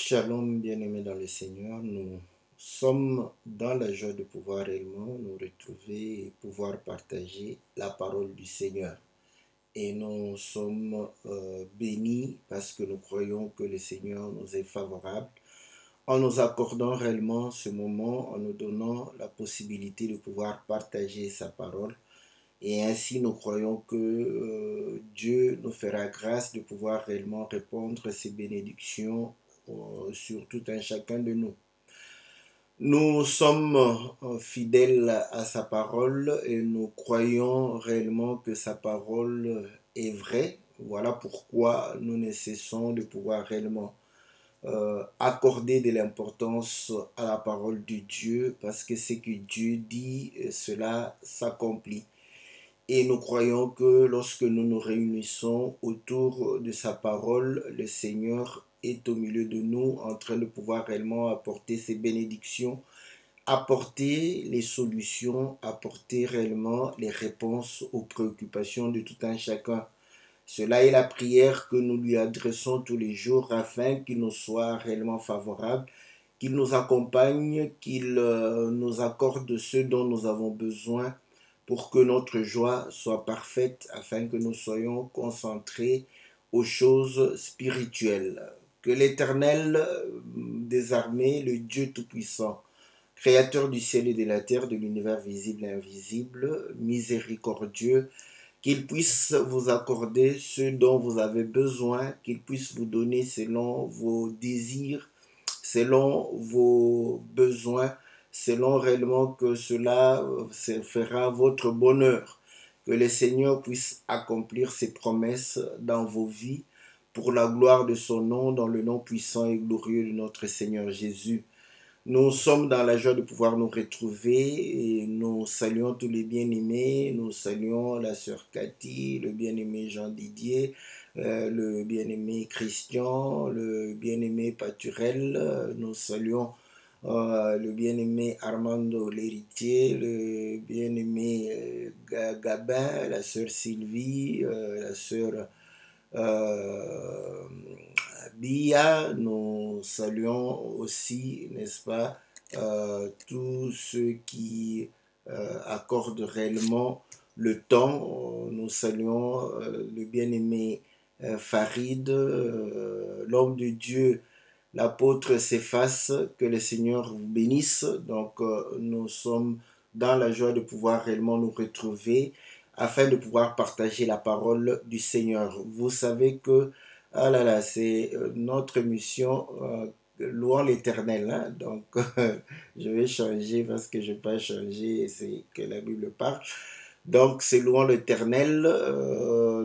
Shalom, bien-aimés dans le Seigneur, nous sommes dans la joie de pouvoir réellement nous retrouver et pouvoir partager la parole du Seigneur. Et nous sommes bénis parce que nous croyons que le Seigneur nous est favorable en nous accordant réellement ce moment, en nous donnant la possibilité de pouvoir partager sa parole. Et ainsi, nous croyons que Dieu nous fera grâce de pouvoir réellement répondre ses bénédictions sur tout un chacun de nous. Nous sommes fidèles à sa parole et nous croyons réellement que sa parole est vraie. Voilà pourquoi nous ne cessons de pouvoir réellement accorder de l'importance à la parole de Dieu parce que ce que Dieu dit, cela s'accomplit. Et nous croyons que lorsque nous nous réunissons autour de sa parole, le Seigneur est au milieu de nous en train de pouvoir réellement apporter ses bénédictions, apporter les solutions, apporter réellement les réponses aux préoccupations de tout un chacun. Cela est la prière que nous lui adressons tous les jours afin qu'il nous soit réellement favorable, qu'il nous accompagne, qu'il nous accorde ce dont nous avons besoin pour que notre joie soit parfaite, afin que nous soyons concentrés aux choses spirituelles. Que l'Éternel des armées, le Dieu Tout-Puissant, Créateur du ciel et de la terre, de l'univers visible et invisible, miséricordieux, qu'il puisse vous accorder ce dont vous avez besoin, qu'il puisse vous donner selon vos désirs, selon vos besoins, selon réellement que cela fera votre bonheur. Que le Seigneur puisse accomplir ses promesses dans vos vies pour la gloire de son nom, dans le nom puissant et glorieux de notre Seigneur Jésus. Nous sommes dans la joie de pouvoir nous retrouver et nous saluons tous les bien-aimés, nous saluons la sœur Cathy, le bien-aimé Jean Didier, le bien-aimé Christian, le bien-aimé Paturel, nous saluons le bien-aimé Armando l'héritier, le bien-aimé Gabin, la sœur Sylvie, la sœur euh, Bia, nous saluons aussi, n'est-ce pas, tous ceux qui accordent réellement le temps. Nous saluons le bien-aimé Farid, l'homme de Dieu, l'apôtre Céphas, que le Seigneur vous bénisse. Donc, nous sommes dans la joie de pouvoir réellement nous retrouver afin de pouvoir partager la parole du Seigneur. Vous savez que, ah là là, c'est notre mission, louant l'Éternel. Hein? Donc, je vais changer parce que je ne vais pas changer, c'est que la Bible parle. Donc, c'est louant l'Éternel.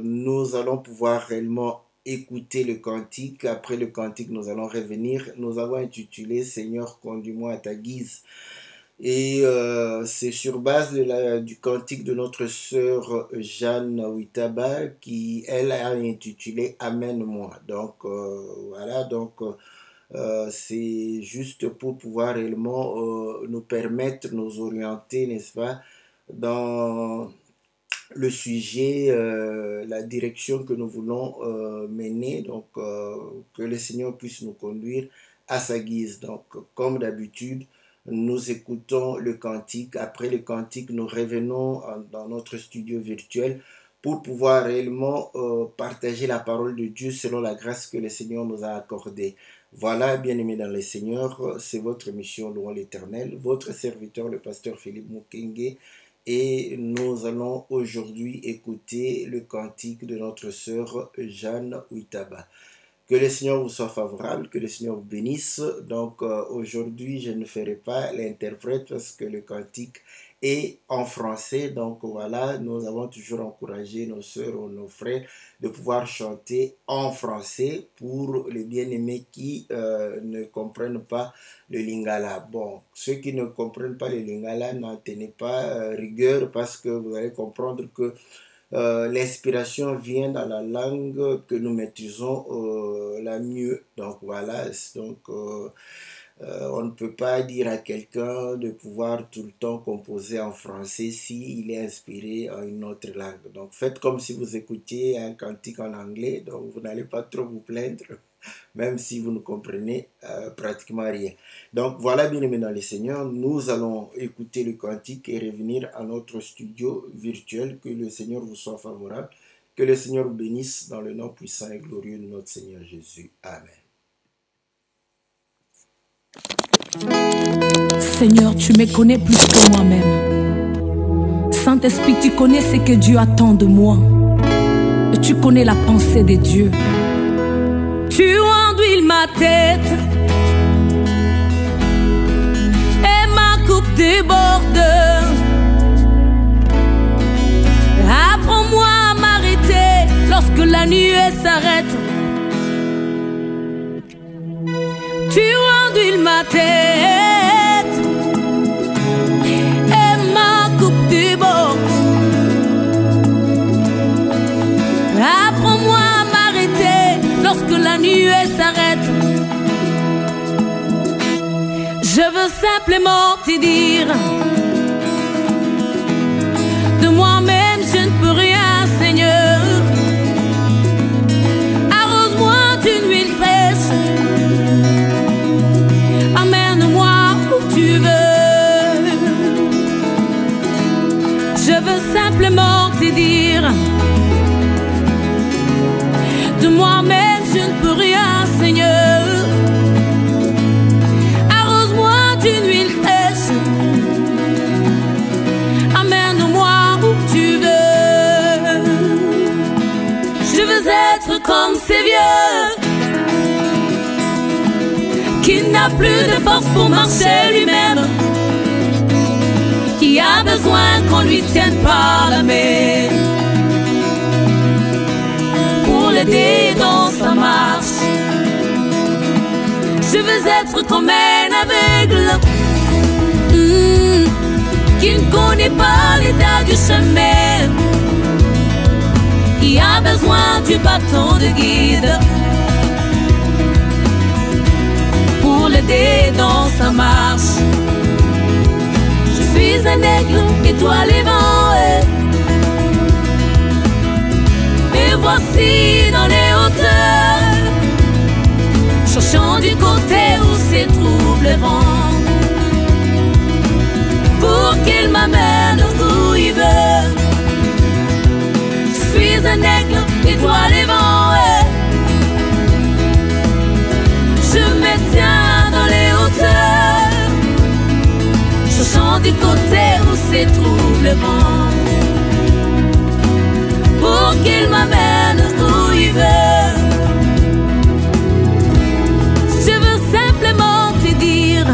Nous allons pouvoir réellement écouter le cantique. Après le cantique, nous allons revenir. Nous avons intitulé Seigneur, conduis-moi à ta guise. Et c'est sur base du cantique de notre sœur Jeanne Ouitaba qui, elle, a intitulé Amène-moi. Donc, voilà, donc c'est juste pour pouvoir réellement nous permettre, nous orienter, n'est-ce pas, dans le sujet, la direction que nous voulons mener, donc que le Seigneur puisse nous conduire à sa guise. Donc, comme d'habitude, nous écoutons le cantique. Après le cantique, nous revenons dans notre studio virtuel pour pouvoir réellement partager la parole de Dieu selon la grâce que le Seigneur nous a accordée. Voilà, bien-aimés dans le Seigneur, c'est votre mission, louant l'Éternel, votre serviteur, le pasteur Philippe Mukenge, et nous allons aujourd'hui écouter le cantique de notre sœur Jeanne Ouitaba. Que le Seigneur vous soit favorable, que le Seigneur vous bénisse. Donc aujourd'hui, je ne ferai pas l'interprète parce que le cantique est en français. Donc voilà, nous avons toujours encouragé nos sœurs ou nos frères de pouvoir chanter en français pour les bien-aimés qui ne comprennent pas le lingala. Bon, ceux qui ne comprennent pas le lingala, n'en tenez pas rigueur parce que vous allez comprendre que l'inspiration vient dans la langue que nous maîtrisons la mieux. Donc voilà, donc On ne peut pas dire à quelqu'un de pouvoir tout le temps composer en français s'il est inspiré en une autre langue. Donc faites comme si vous écoutiez un cantique en anglais, donc vous n'allez pas trop vous plaindre, même si vous ne comprenez pratiquement rien. Donc voilà, bien-aimés dans le Seigneur, nous allons écouter le cantique et revenir à notre studio virtuel. Que le Seigneur vous soit favorable, que le Seigneur vous bénisse dans le nom puissant et glorieux de notre Seigneur Jésus. Amen. Seigneur, tu me connais plus que moi-même. Saint-Esprit, tu connais ce que Dieu attend de moi. Et tu connais la pensée de Dieu. Tu enduis ma tête et ma coupe déborde. Apprends-moi à m'arrêter lorsque la nuée s'arrête. Tu enduis ma tête et ma coupe déborde. Apprends-moi à m'arrêter lorsque la nuée s'arrête. Je veux simplement te dire, de moi-même je ne peux rien, Seigneur. Arrose-moi d'une huile fraîche, amène-moi où tu veux. Je veux simplement te dire, de moi-même je ne peux rien, Seigneur. Arrose-moi d'une huile fraîche, amène-moi où tu veux. Je veux être comme ces vieux qui n'a plus de force pour marcher lui-même, qui a besoin qu'on lui tienne par la main pour l'aider dans sa marche. Je veux être comme un aveugle qui ne connaît pas l'état du chemin, qui a besoin du bâton de guide pour l'aider dans sa marche. Je suis un aigle étoilé vent, et voici dans les hauteurs, cherchant du côté où se trouve le vent, pour qu'il m'amène où il veut. Je suis un aigle étoilé vent, je me tiens dans les hauteurs, cherchant du côté où se trouve le vent, pour qu'il m'amène où il veut. Je veux simplement te dire,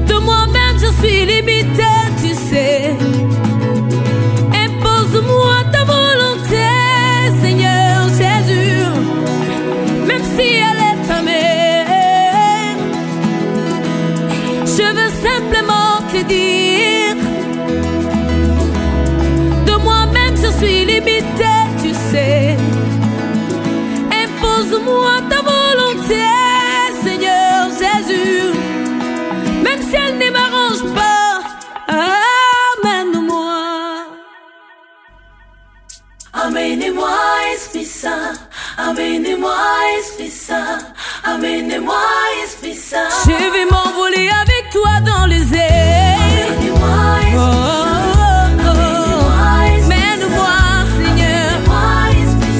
de moi-même je suis limité, tu sais. Impose-moi ta volonté, Seigneur Jésus, même si elle est amère. Je veux simplement te dire, de moi-même je suis limité, tu sais. Impose-moi ta volonté, Seigneur Jésus, même si elle ne m'arrange pas. Amène-moi. Amenez-moi, Esprit Saint. Amenez-moi, Esprit Saint. Amenez-moi, Esprit Saint. Je vais m'envoler avec toi dans les airs. Amenez-moi, Esprit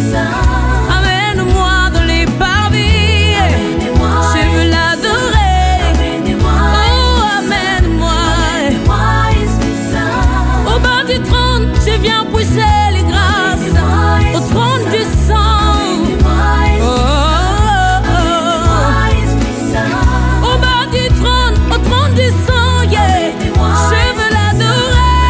Saint. Au bas du trône, au trône du sang, yeah. Je veux l'adorer.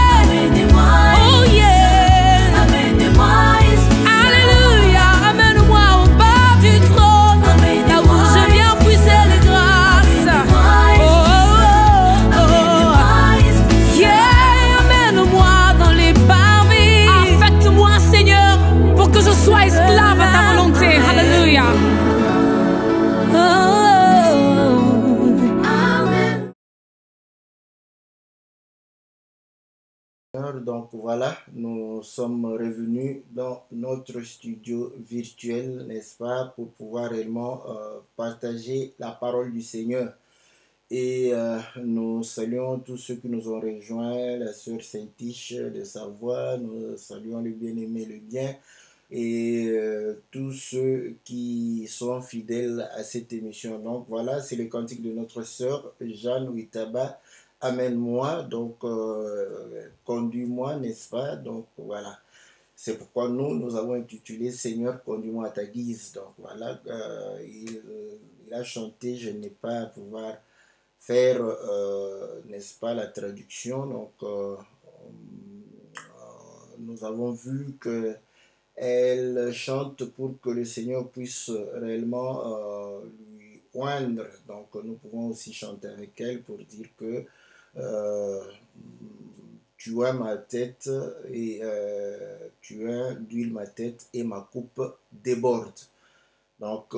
Seigneur. Donc voilà, nous sommes revenus dans notre studio virtuel, n'est-ce pas, pour pouvoir réellement partager la parole du Seigneur. Et nous saluons tous ceux qui nous ont rejoints, la sœur Saint-Tiche de Savoie, nous saluons le bien-aimé, le bien, et tous ceux qui sont fidèles à cette émission. Donc voilà, c'est le cantique de notre sœur Jeanne Ouitaba. Amène-moi, donc conduis-moi, n'est-ce pas? Donc voilà, c'est pourquoi nous avons intitulé Seigneur, conduis-moi à ta guise. Donc voilà, il a chanté, je n'ai pas à pouvoir faire, n'est-ce pas, la traduction. Donc nous avons vu que elle chante pour que le Seigneur puisse réellement lui oindre. Donc nous pouvons aussi chanter avec elle pour dire que euh, tu as ma tête et tu as d'huile ma tête et ma coupe déborde. Donc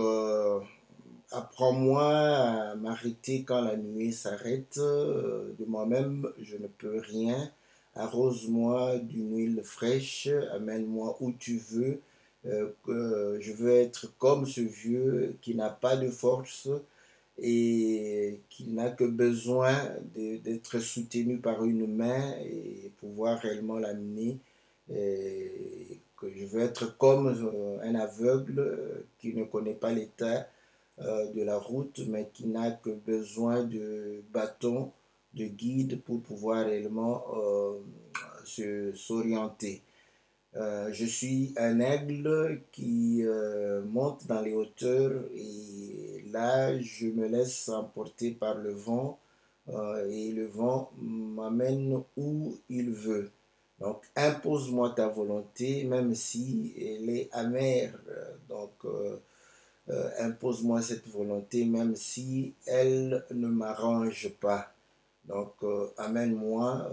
apprends-moi à m'arrêter quand la nuit s'arrête. De moi-même, je ne peux rien. Arrose-moi d'une huile fraîche, amène-moi où tu veux. Je veux être comme ce vieux qui n'a pas de force et qui n'a que besoin d'être soutenu par une main et pouvoir réellement l'amener. Que je veux être comme un aveugle qui ne connaît pas l'état de la route, mais qui n'a que besoin de bâton, de guide pour pouvoir réellement s'orienter. Je suis un aigle qui monte dans les hauteurs et là je me laisse emporter par le vent et le vent m'amène où il veut. Donc impose-moi ta volonté même si elle est amère. Donc impose-moi cette volonté même si elle ne m'arrange pas. Donc amène-moi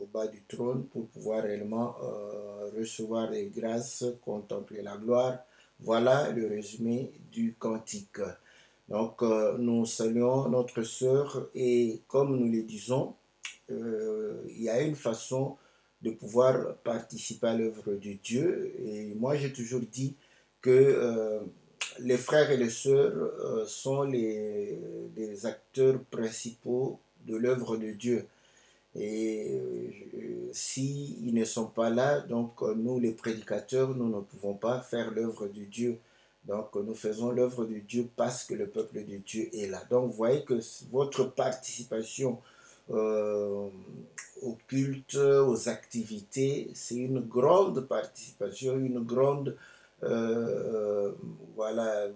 au bas du trône pour pouvoir réellement recevoir les grâces, contempler la gloire. Voilà le résumé du cantique. Donc nous saluons notre sœur et comme nous le disons, il y a une façon de pouvoir participer à l'œuvre de Dieu. Et moi j'ai toujours dit que les frères et les sœurs sont les acteurs principaux de l'œuvre de Dieu. Et s'ils ne sont pas là, donc nous les prédicateurs, nous ne pouvons pas faire l'œuvre de Dieu. Donc nous faisons l'œuvre de Dieu parce que le peuple de Dieu est là. Donc vous voyez que votre participation au culte, aux activités, c'est une grande participation, une grande voilà,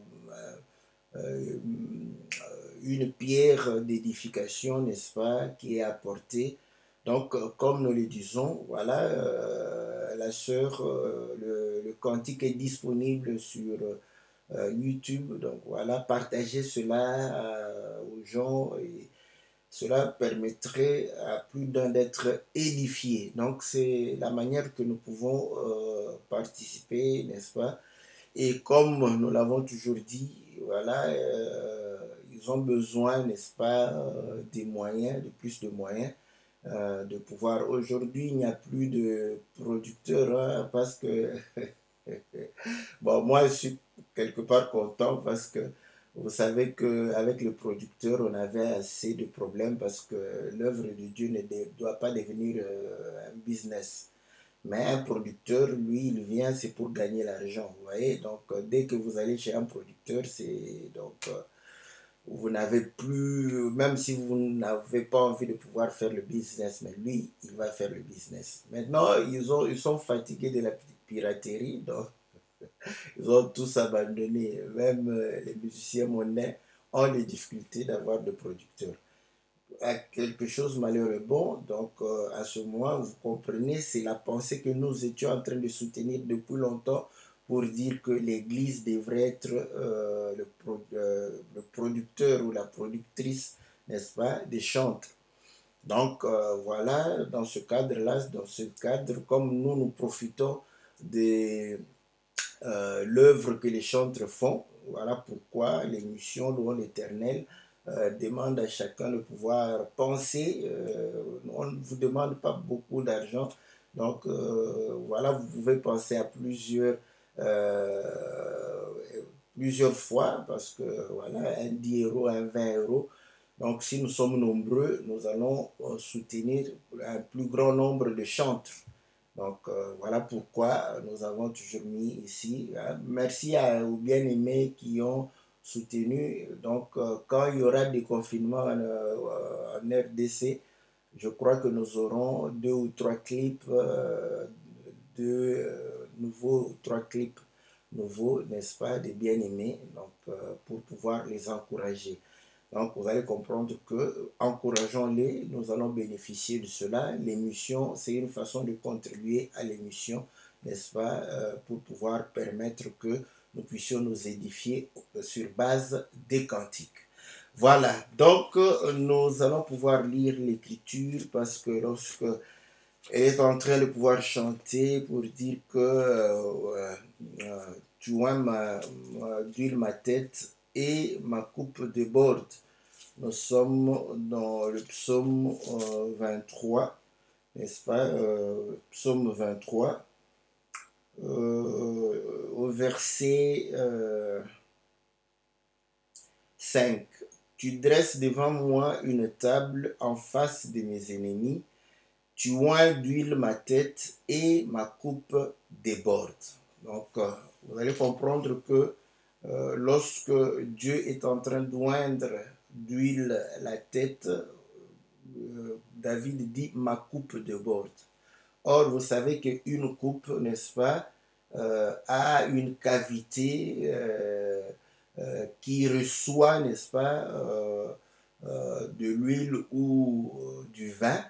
euh, une pierre d'édification, n'est-ce pas, qui est apportée. Donc, comme nous le disons, voilà, la sœur, le cantique est disponible sur YouTube. Donc, voilà, partagez cela aux gens et cela permettrait à plus d'un d'être édifié. Donc, c'est la manière que nous pouvons participer, n'est-ce pas? Et comme nous l'avons toujours dit, voilà, ils ont besoin, n'est-ce pas, des moyens, de plus de moyens, de pouvoir. Aujourd'hui, il n'y a plus de producteurs, hein, parce que, bon, moi, je suis quelque part content parce que vous savez qu'avec le producteur, on avait assez de problèmes parce que l'œuvre de Dieu ne doit pas devenir un business. Mais un producteur, lui, il vient, c'est pour gagner l'argent, vous voyez. Donc, dès que vous allez chez un producteur, c'est donc vous n'avez plus, même si vous n'avez pas envie de pouvoir faire le business, mais lui, il va faire le business. Maintenant, ils sont fatigués de la piraterie, donc ils ont tous abandonné. Même les musiciens monnaie ont des difficultés d'avoir de producteurs. À quelque chose malheureux. Bon, donc à ce moment, vous comprenez, c'est la pensée que nous étions en train de soutenir depuis longtemps pour dire que l'Église devrait être le producteur ou la productrice, n'est-ce pas, des chantres. Donc voilà, dans ce cadre-là, dans ce cadre, comme nous profitons de l'œuvre que les chantres font, voilà pourquoi l'émission Louons l'Éternel demande à chacun de pouvoir penser. On ne vous demande pas beaucoup d'argent. Donc, voilà, vous pouvez penser à plusieurs fois parce que, voilà, un 10 euros, un 20 euros. Donc, si nous sommes nombreux, nous allons soutenir un plus grand nombre de chantres. Donc, voilà pourquoi nous avons toujours mis ici. Hein. Merci aux bien-aimés qui ont soutenu. Donc, quand il y aura des confinements en RDC, je crois que nous aurons 2 ou 3 clips, trois clips nouveaux, n'est-ce pas, des bien-aimés, donc pour pouvoir les encourager. Donc, vous allez comprendre que, encourageons-les, nous allons bénéficier de cela. L'émission, c'est une façon de contribuer à l'émission, n'est-ce pas, pour pouvoir permettre que nous puissions nous édifier sur base des cantiques. Voilà, donc nous allons pouvoir lire l'écriture parce que lorsque elle est en train de pouvoir chanter pour dire que tu oins d'huile ma tête et ma coupe déborde. Nous sommes dans le psaume 23, n'est-ce pas? Psaume 23, au verset 5. Tu dresses devant moi une table en face de mes ennemis. Tu oins d'huile ma tête et ma coupe déborde. Donc, vous allez comprendre que lorsque Dieu est en train d'oindre d'huile la tête, David dit ma coupe déborde. Or, vous savez qu'une coupe, n'est-ce pas, a une cavité qui reçoit, n'est-ce pas, de l'huile ou du vin.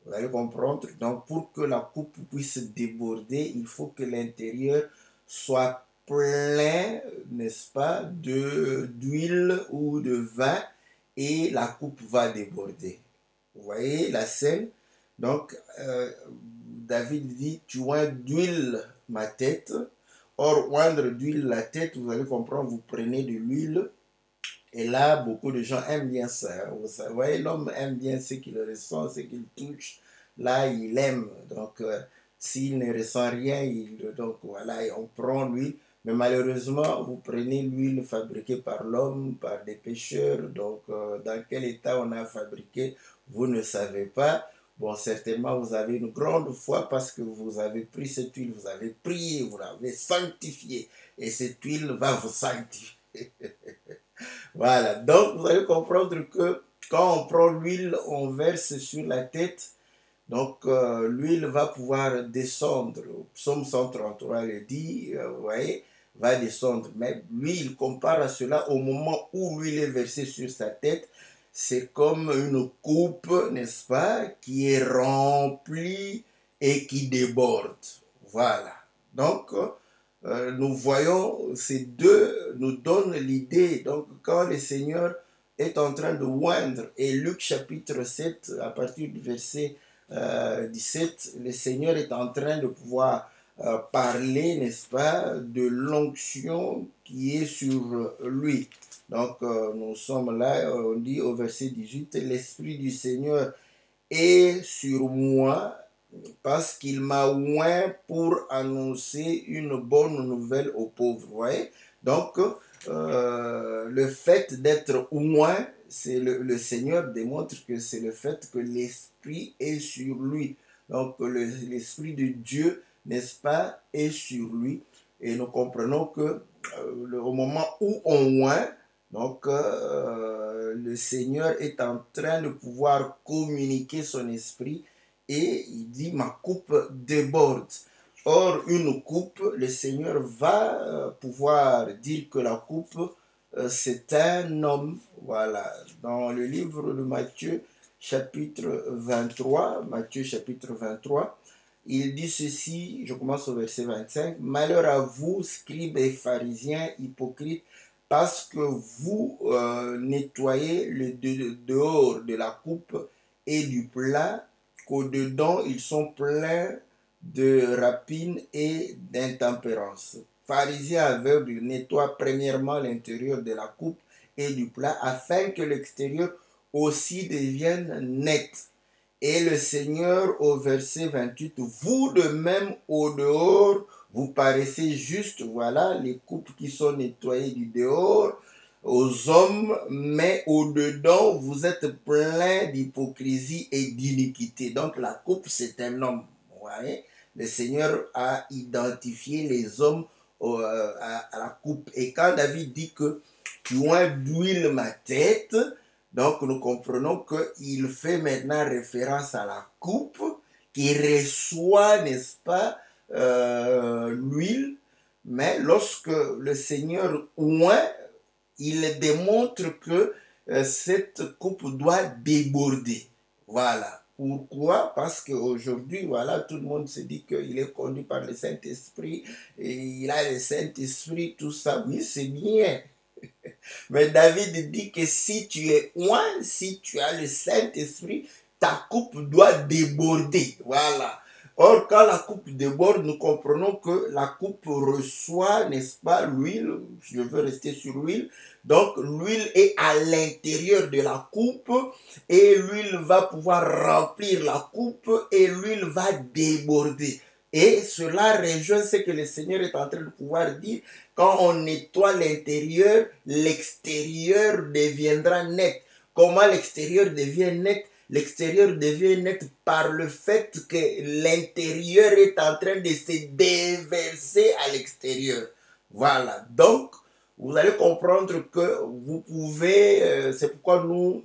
Vous allez comprendre. Donc, pour que la coupe puisse déborder, il faut que l'intérieur soit plein, n'est-ce pas, d'huile ou de vin et la coupe va déborder. Vous voyez la scène? Donc, David dit, tu oins d'huile ma tête. Or, oindre d'huile la tête, vous allez comprendre, vous prenez de l'huile. Et là, beaucoup de gens aiment bien ça. Vous voyez, l'homme aime bien ce qu'il ressent, ce qu'il touche. Là, il aime. Donc, s'il ne ressent rien, donc voilà, on prend l'huile. Mais malheureusement, vous prenez l'huile fabriquée par l'homme, par des pêcheurs. Donc, dans quel état on a fabriqué, vous ne savez pas. Bon, certainement, vous avez une grande foi parce que vous avez pris cette huile, vous avez prié, vous l'avez sanctifiée. Et cette huile va vous sanctifier. Voilà, donc vous allez comprendre que quand on prend l'huile, on verse sur la tête. Donc, l'huile va pouvoir descendre. Psaume 133 le dit, vous voyez, va descendre. Mais lui, il compare à cela au moment où l'huile est versée sur sa tête. C'est comme une coupe, n'est-ce pas, qui est remplie et qui déborde. Voilà. Donc, nous voyons ces deux nous donnent l'idée. Donc, quand le Seigneur est en train de oindre, et Luc chapitre 7, à partir du verset 17, le Seigneur est en train de pouvoir parler, n'est-ce pas, de l'onction qui est sur lui. Donc, nous sommes là, on dit au verset 18, l'Esprit du Seigneur est sur moi parce qu'il m'a oint pour annoncer une bonne nouvelle aux pauvres. Vous voyez? Donc, le fait d'être oint, c'est le Seigneur démontre que c'est le fait que l'Esprit est sur lui. Donc, l'Esprit de Dieu, n'est-ce pas, est sur lui. Et nous comprenons que au moment où on oint, donc, le Seigneur est en train de pouvoir communiquer son esprit et il dit, ma coupe déborde. Or, une coupe, le Seigneur va pouvoir dire que la coupe, c'est un homme. Voilà. Dans le livre de Matthieu, chapitre 23, il dit ceci, je commence au verset 25, « Malheur à vous, scribes et pharisiens hypocrites, parce que vous nettoyez le dehors de la coupe et du plat, qu'au-dedans ils sont pleins de rapines et d'intempérance. Pharisiens aveugles nettoient premièrement l'intérieur de la coupe et du plat, afin que l'extérieur aussi devienne net. Et le Seigneur, au verset 28, vous de même au dehors, vous paraissez juste, voilà, les coupes qui sont nettoyées du dehors aux hommes, mais au dedans, vous êtes plein d'hypocrisie et d'iniquité. Donc la coupe, c'est un homme. Vous voyez? Le Seigneur a identifié les hommes à la coupe. Et quand David dit que tu oins d'huile ma tête, donc nous comprenons qu'il fait maintenant référence à la coupe qui reçoit, n'est-ce pas, l'huile. Mais lorsque le Seigneur oint, il démontre que cette coupe doit déborder. Voilà. Pourquoi? Parce qu'aujourd'hui, voilà, tout le monde se dit qu'il est conduit par le Saint-Esprit et il a le Saint-Esprit, tout ça. Oui, c'est bien. Mais David dit que si tu es oint, si tu as le Saint-Esprit, ta coupe doit déborder. Voilà. Or, quand la coupe déborde, nous comprenons que la coupe reçoit, n'est-ce pas, l'huile. Je veux rester sur l'huile. Donc, l'huile est à l'intérieur de la coupe et l'huile va pouvoir remplir la coupe et l'huile va déborder. Et cela rejoint ce que le Seigneur est en train de pouvoir dire. Quand on nettoie l'intérieur, l'extérieur deviendra net. Comment l'extérieur devient net? L'extérieur devient net par le fait que l'intérieur est en train de se déverser à l'extérieur. Voilà. Donc, vous allez comprendre que vous pouvez, c'est pourquoi nous,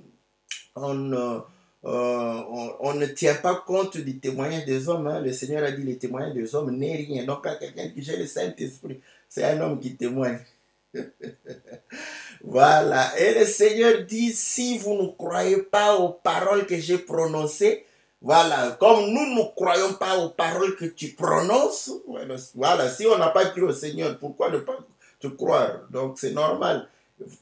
on ne tient pas compte du témoignage des hommes. Hein. Le Seigneur a dit le témoignage des hommes n'est rien. Donc, quand quelqu'un qui gère le Saint-Esprit, c'est un homme qui témoigne. Voilà. Et le Seigneur dit, si vous ne croyez pas aux paroles que j'ai prononcées, voilà, comme nous ne croyons pas aux paroles que tu prononces, voilà, si on n'a pas cru au Seigneur, pourquoi ne pas te croire? Donc c'est normal.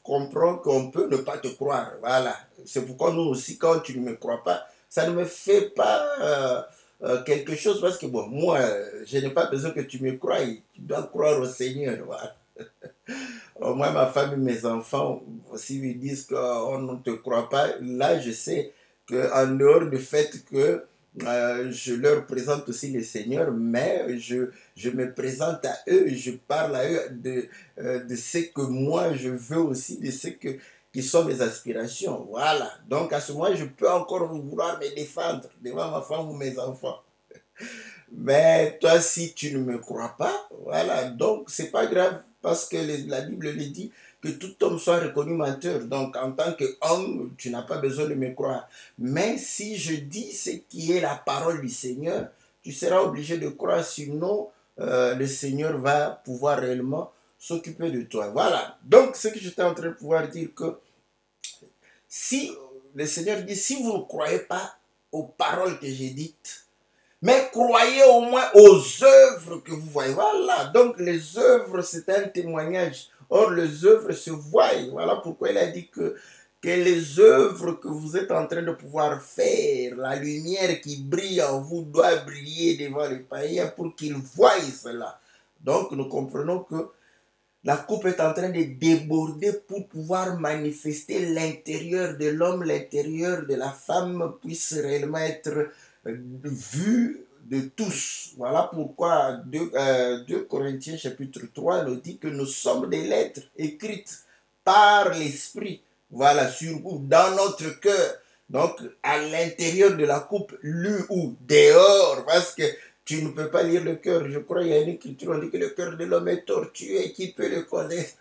Comprends qu'on peut ne pas te croire. Voilà. C'est pourquoi nous aussi, quand tu ne me crois pas, ça ne me fait pas quelque chose parce que bon, moi, je n'ai pas besoin que tu me croies. Tu dois croire au Seigneur. Voilà. Moi, ma famille, mes enfants, s'ils me disent qu'on ne te croit pas, là, je sais qu'en dehors du fait que je leur présente aussi le Seigneur, mais je me présente à eux, je parle à eux de ce que moi je veux aussi, de ce qui sont mes aspirations. Voilà. Donc à ce moment, je peux encore vouloir me défendre devant ma femme ou mes enfants. Mais toi, si tu ne me crois pas, voilà, donc c'est pas grave, parce que la Bible le dit, que tout homme soit reconnu menteur. Donc en tant qu'homme, tu n'as pas besoin de me croire. Mais si je dis ce qui est la parole du Seigneur, tu seras obligé de croire, sinon le Seigneur va pouvoir réellement s'occuper de toi. Voilà, donc ce que j'étais en train de pouvoir dire, que si le Seigneur dit, si vous ne croyez pas aux paroles que j'ai dites, mais croyez au moins aux œuvres que vous voyez. Voilà, donc les œuvres, c'est un témoignage. Or, les œuvres se voient. Voilà pourquoi il a dit que les œuvres que vous êtes en train de pouvoir faire, la lumière qui brille en vous doit briller devant les païens pour qu'ils voient cela. Donc, nous comprenons que la coupe est en train de déborder pour pouvoir manifester l'intérieur de l'homme, l'intérieur de la femme puisse réellement être vu de tous. Voilà pourquoi 2 Corinthiens chapitre 3 nous dit que nous sommes des lettres écrites par l'Esprit, voilà, sur vous, dans notre cœur. Donc à l'intérieur de la coupe, lu ou dehors, parce que tu ne peux pas lire le cœur. Je crois qu'il y a une écriture, on dit que le cœur de l'homme est tortueux, qui peut le connaître?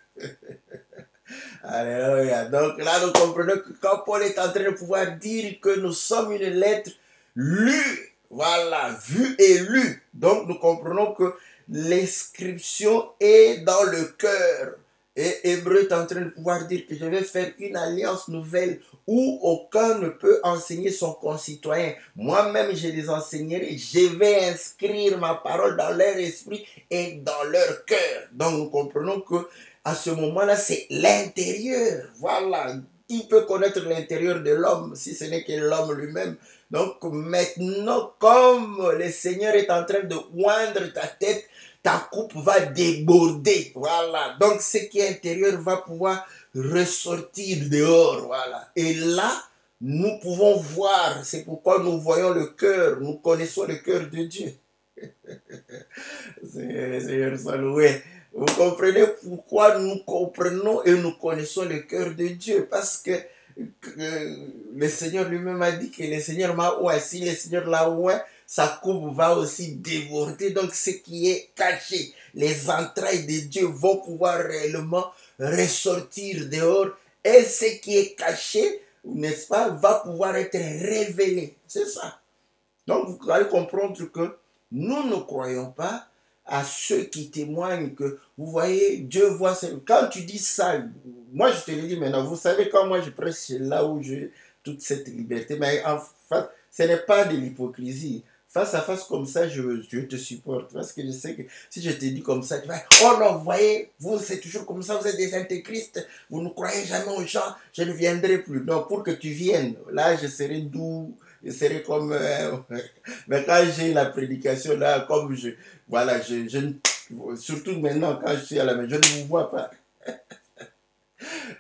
Alléluia. Donc là, nous comprenons que quand Paul est en train de pouvoir dire que nous sommes une lettre lue, voilà, vue et lue. Donc nous comprenons que l'inscription est dans le cœur. Et Hébreu est en train de pouvoir dire que je vais faire une alliance nouvelle où aucun ne peut enseigner son concitoyen. Moi-même, je les enseignerai. Je vais inscrire ma parole dans leur esprit et dans leur cœur. Donc nous comprenons que à ce moment-là, c'est l'intérieur. Voilà. Qui peut connaître l'intérieur de l'homme si ce n'est que l'homme lui-même? Donc maintenant, comme le Seigneur est en train de oindre ta tête ta coupe va déborder. Voilà. Donc, ce qui est intérieur va pouvoir ressortir dehors. Voilà. Et là, nous pouvons voir. C'est pourquoi nous voyons le cœur. Nous connaissons le cœur de Dieu. Seigneur soit loué. Vous comprenez pourquoi nous comprenons et nous connaissons le cœur de Dieu. Parce que le Seigneur lui-même a dit que le Seigneur m'a oué. Si le Seigneur l'a oué, sa coupe va aussi déborder. Donc ce qui est caché, les entrailles de Dieu vont pouvoir réellement ressortir dehors. Et ce qui est caché, n'est-ce pas, va pouvoir être révélé. C'est ça. Donc vous allez comprendre que nous ne croyons pas à ceux qui témoignent que, vous voyez, Dieu voit. Quand tu dis ça, moi je te le dis maintenant, vous savez, quand moi je prêche, c'est là où j'ai toute cette liberté. Mais en fait, ce n'est pas de l'hypocrisie. Face à face comme ça, je te supporte. Parce que je sais que si je te dis comme ça, tu vas, oh non, vous voyez, vous c'est toujours comme ça, vous êtes des intégristes, vous ne croyez jamais aux gens, je ne viendrai plus. Non, pour que tu viennes, là je serai doux. Je serai comme... mais quand j'ai la prédication là, comme voilà, surtout maintenant quand je suis à la maison, je ne vous vois pas.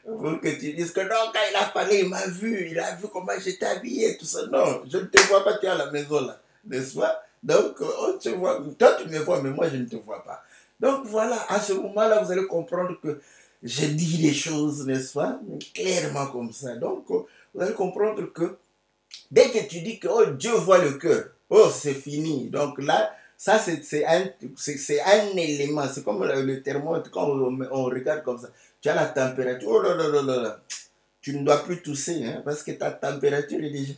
Pour que tu dises que non, quand il a parlé, il m'a vu, il a vu comment j'étais habillé, tout ça. Non, je ne te vois pas, tu es à la maison là, n'est-ce pas? Donc, on te voit. Toi, tu me vois, mais moi, je ne te vois pas. Donc, voilà, à ce moment-là, vous allez comprendre que je dis les choses, n'est-ce pas? Clairement comme ça. Donc, vous allez comprendre que dès que tu dis que oh, Dieu voit le cœur, oh, c'est fini. Donc là, ça, c'est un élément. C'est comme le thermomètre, quand on regarde comme ça. Tu as la température. Oh là là là là là. Tu ne dois plus tousser, hein, parce que ta température est déjà...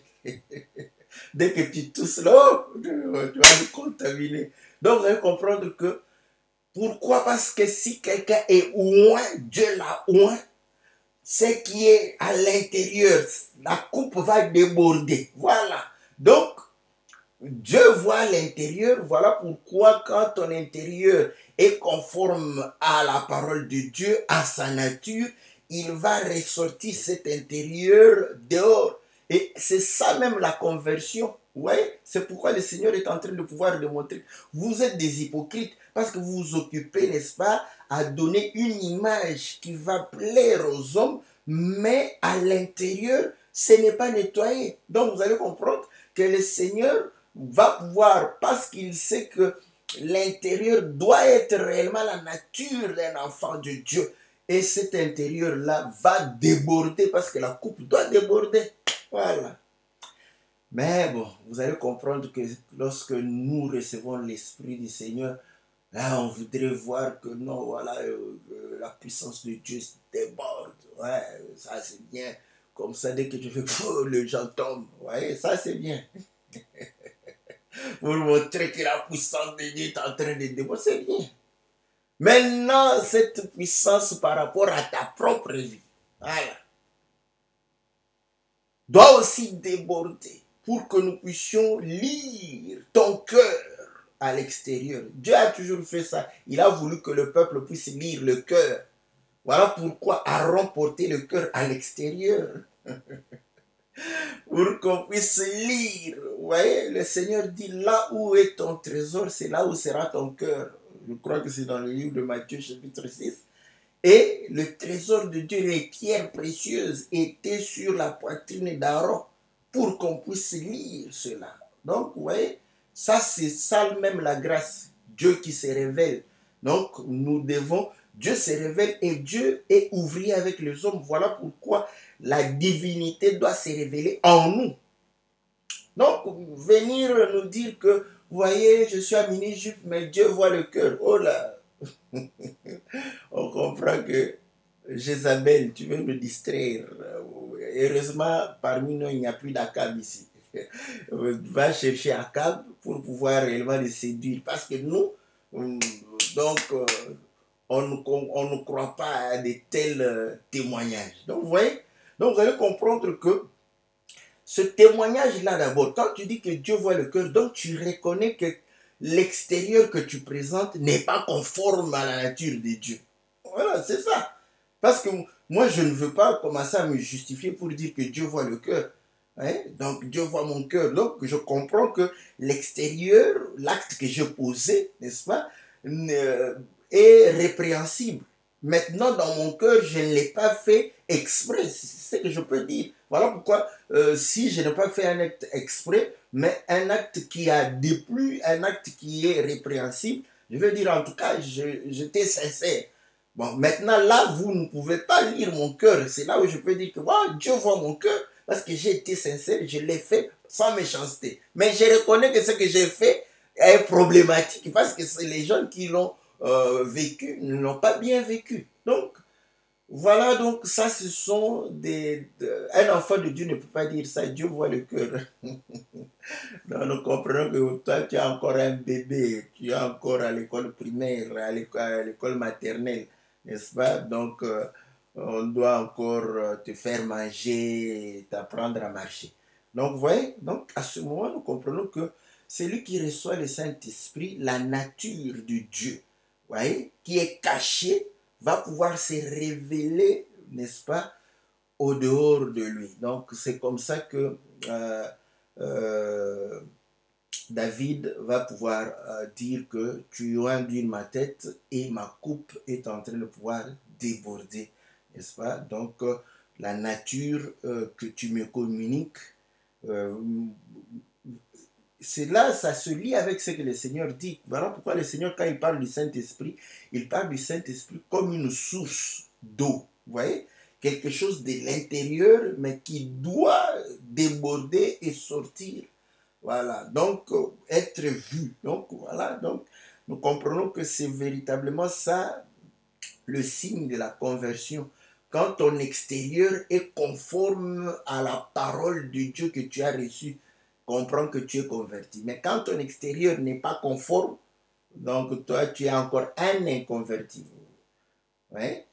Dès que tu tousses, là, oh, tu vas me contaminer. Donc, vous allez comprendre que... Pourquoi? Parce que si quelqu'un est loin, Dieu l'a loin, ce qui est à l'intérieur, la coupe va déborder. Voilà. Donc, Dieu voit l'intérieur. Voilà pourquoi quand ton intérieur est conforme à la parole de Dieu, à sa nature, il va ressortir cet intérieur dehors. Et c'est ça même la conversion. Ouais, c'est pourquoi le Seigneur est en train de pouvoir démontrer. Vous êtes des hypocrites parce que vous vous occupez, n'est-ce pas, à donner une image qui va plaire aux hommes, mais à l'intérieur, ce n'est pas nettoyé. Donc vous allez comprendre que le Seigneur va pouvoir, parce qu'il sait que l'intérieur doit être réellement la nature d'un enfant de Dieu. Et cet intérieur-là va déborder parce que la coupe doit déborder. Voilà. Mais bon, vous allez comprendre que lorsque nous recevons l'Esprit du Seigneur, là, on voudrait voir que non, voilà, la puissance de Dieu se déborde. Ouais, ça c'est bien. Comme ça, dès que je fais, oh, le gens tombe. Ouais, ça c'est bien. Pour montrer que la puissance de Dieu est en train de déborder, c'est bien. Maintenant, cette puissance par rapport à ta propre vie, voilà, doit aussi déborder pour que nous puissions lire ton cœur à l'extérieur. Dieu a toujours fait ça. Il a voulu que le peuple puisse lire le cœur. Voilà pourquoi Aaron portait le cœur à l'extérieur. Pour qu'on puisse lire. Vous voyez, le Seigneur dit, là où est ton trésor, c'est là où sera ton cœur. Je crois que c'est dans le livre de Matthieu, chapitre 6. Et le trésor de Dieu, les pierres précieuses, étaient sur la poitrine d'Aaron pour qu'on puisse lire cela. Donc, vous voyez, ça c'est ça même la grâce. Dieu qui se révèle. Donc, nous devons, Dieu se révèle et Dieu est ouvrier avec les hommes. Voilà pourquoi la divinité doit se révéler en nous. Donc, venir nous dire que, vous voyez, je suis un mini-jupe, mais Dieu voit le cœur. Oh là! On comprend que Jézabel, tu veux me distraire. Heureusement, parmi nous, il n'y a plus d'Akab ici. Va chercher Akab pour pouvoir réellement le séduire. Parce que nous, donc, on ne croit pas à de tels témoignages. Donc, vous voyez, donc vous allez comprendre que ce témoignage-là, d'abord, quand tu dis que Dieu voit le cœur, donc tu reconnais que l'extérieur que tu présentes n'est pas conforme à la nature de Dieu. Voilà, c'est ça. Parce que moi, je ne veux pas commencer à me justifier pour dire que Dieu voit le cœur. Hein? Donc, Dieu voit mon cœur. Donc, je comprends que l'extérieur, l'acte que j'ai posé, n'est-ce pas, est répréhensible. Maintenant, dans mon cœur, je ne l'ai pas fait exprès, c'est ce que je peux dire. Voilà pourquoi, si je n'ai pas fait un acte exprès, mais un acte qui a déplu, un acte qui est répréhensible, je veux dire, en tout cas, j'étais sincère. Bon, maintenant, là, vous ne pouvez pas lire mon cœur. C'est là où je peux dire que wow, Dieu voit mon cœur, parce que j'ai été sincère, je l'ai fait sans méchanceté. Mais je reconnais que ce que j'ai fait est problématique, parce que c'est les gens qui l'ont vécu ne l'ont pas bien vécu. Donc, voilà, donc ça, ce sont un enfant de Dieu ne peut pas dire ça, Dieu voit le cœur. Donc, nous comprenons que toi, tu es encore un bébé, tu es encore à l'école primaire, à l'école maternelle, n'est-ce pas? Donc, on doit encore te faire manger, t'apprendre à marcher. Donc, vous voyez, donc, à ce moment, nous comprenons que celui qui reçoit le Saint-Esprit, la nature de Dieu, voyez, qui est caché, va pouvoir se révéler, n'est-ce pas, au dehors de lui. Donc, c'est comme ça que David va pouvoir dire que tu enduis ma tête et ma coupe est en train de pouvoir déborder, n'est-ce pas? Donc, la nature que tu me communiques, c'est là, ça se lie avec ce que le Seigneur dit. Voilà pourquoi le Seigneur, quand il parle du Saint-Esprit, il parle du Saint-Esprit comme une source d'eau. Vous voyez? Quelque chose de l'intérieur, mais qui doit déborder et sortir. Voilà. Donc, être vu. Donc, voilà. Donc, nous comprenons que c'est véritablement ça, le signe de la conversion. Quand ton extérieur est conforme à la parole de Dieu que tu as reçue, comprends que tu es converti. Mais quand ton extérieur n'est pas conforme, donc toi, tu es encore un inconverti. Ouais?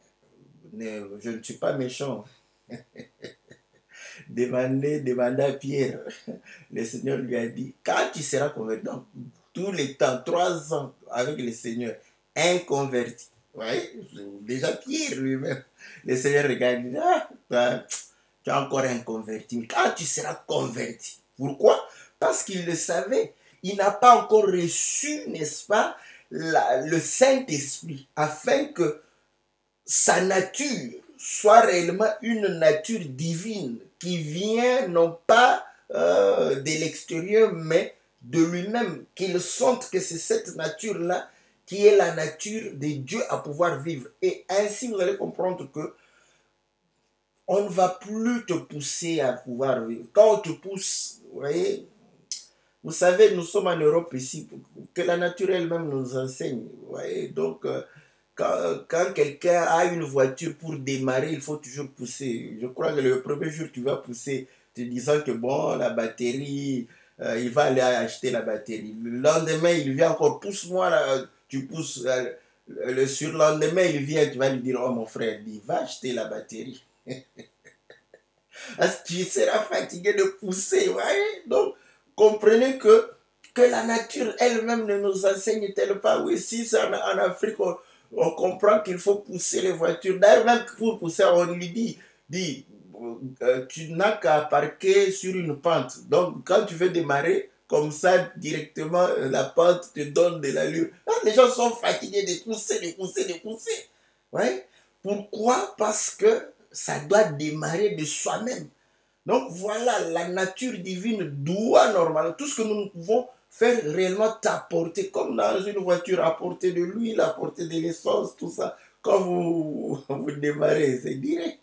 Je ne suis pas méchant. Demandez à Pierre. Le Seigneur lui a dit, quand tu seras converti, donc tous les temps, 3 ans avec le Seigneur, inconverti. Ouais? Déjà Pierre lui-même. Le Seigneur regarde, il dit, tu es encore inconverti. Quand tu seras converti, pourquoi? Parce qu'il le savait. Il n'a pas encore reçu, n'est-ce pas, le Saint-Esprit, afin que sa nature soit réellement une nature divine qui vient non pas de l'extérieur, mais de lui-même, qu'il sente que c'est cette nature-là qui est la nature de Dieu à pouvoir vivre. Et ainsi, vous allez comprendre que on ne va plus te pousser à pouvoir vivre. Quand on te pousse, vous savez, nous sommes en Europe ici, que la nature elle-même nous enseigne. Vous voyez, donc, quand quelqu'un a une voiture pour démarrer, il faut toujours pousser. Je crois que le premier jour, tu vas pousser, te disant que bon, la batterie, il va aller acheter la batterie. Le lendemain, il vient encore, pousse-moi, tu pousses. Le surlendemain, il vient, tu vas lui dire, oh mon frère, il va acheter la batterie. Parce que tu seras fatigué de pousser, voyez. Donc, comprenez que la nature elle-même ne nous enseigne-t-elle pas. Oui, si c'est en Afrique, on comprend qu'il faut pousser les voitures. D'ailleurs, même pour pousser, on lui dit tu n'as qu'à parquer sur une pente. Donc, quand tu veux démarrer, comme ça, directement, la pente te donne de l'allure. Les gens sont fatigués de pousser. Ouais. Pourquoi? Parce que ça doit démarrer de soi-même. Donc voilà, la nature divine doit normalement, tout ce que nous pouvons faire réellement t'apporter, comme dans une voiture, apporter de l'huile, apporter de l'essence, tout ça. Quand vous démarrez, c'est direct.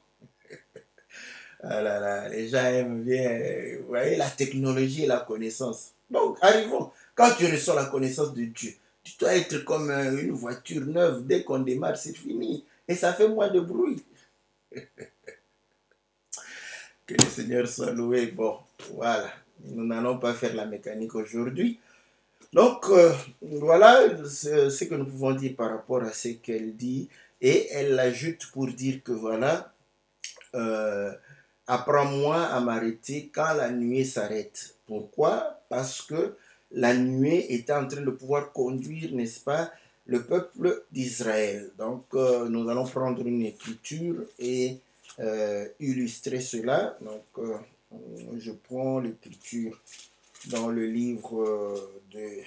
Ah là là, les gens aiment bien, vous voyez, la technologie et la connaissance. Donc arrivons, quand tu reçois la connaissance de Dieu, tu dois être comme une voiture neuve, dès qu'on démarre, c'est fini. Et ça fait moins de bruit. Que le Seigneur soit loué. Bon, voilà. Nous n'allons pas faire la mécanique aujourd'hui. Donc, voilà ce que nous pouvons dire par rapport à ce qu'elle dit. Et elle ajoute pour dire que voilà, apprends-moi à m'arrêter quand la nuée s'arrête. Pourquoi? Parce que la nuée était en train de pouvoir conduire, n'est-ce pas, le peuple d'Israël. Donc, nous allons prendre une écriture et illustrer cela. Donc, je prends l'écriture dans le livre de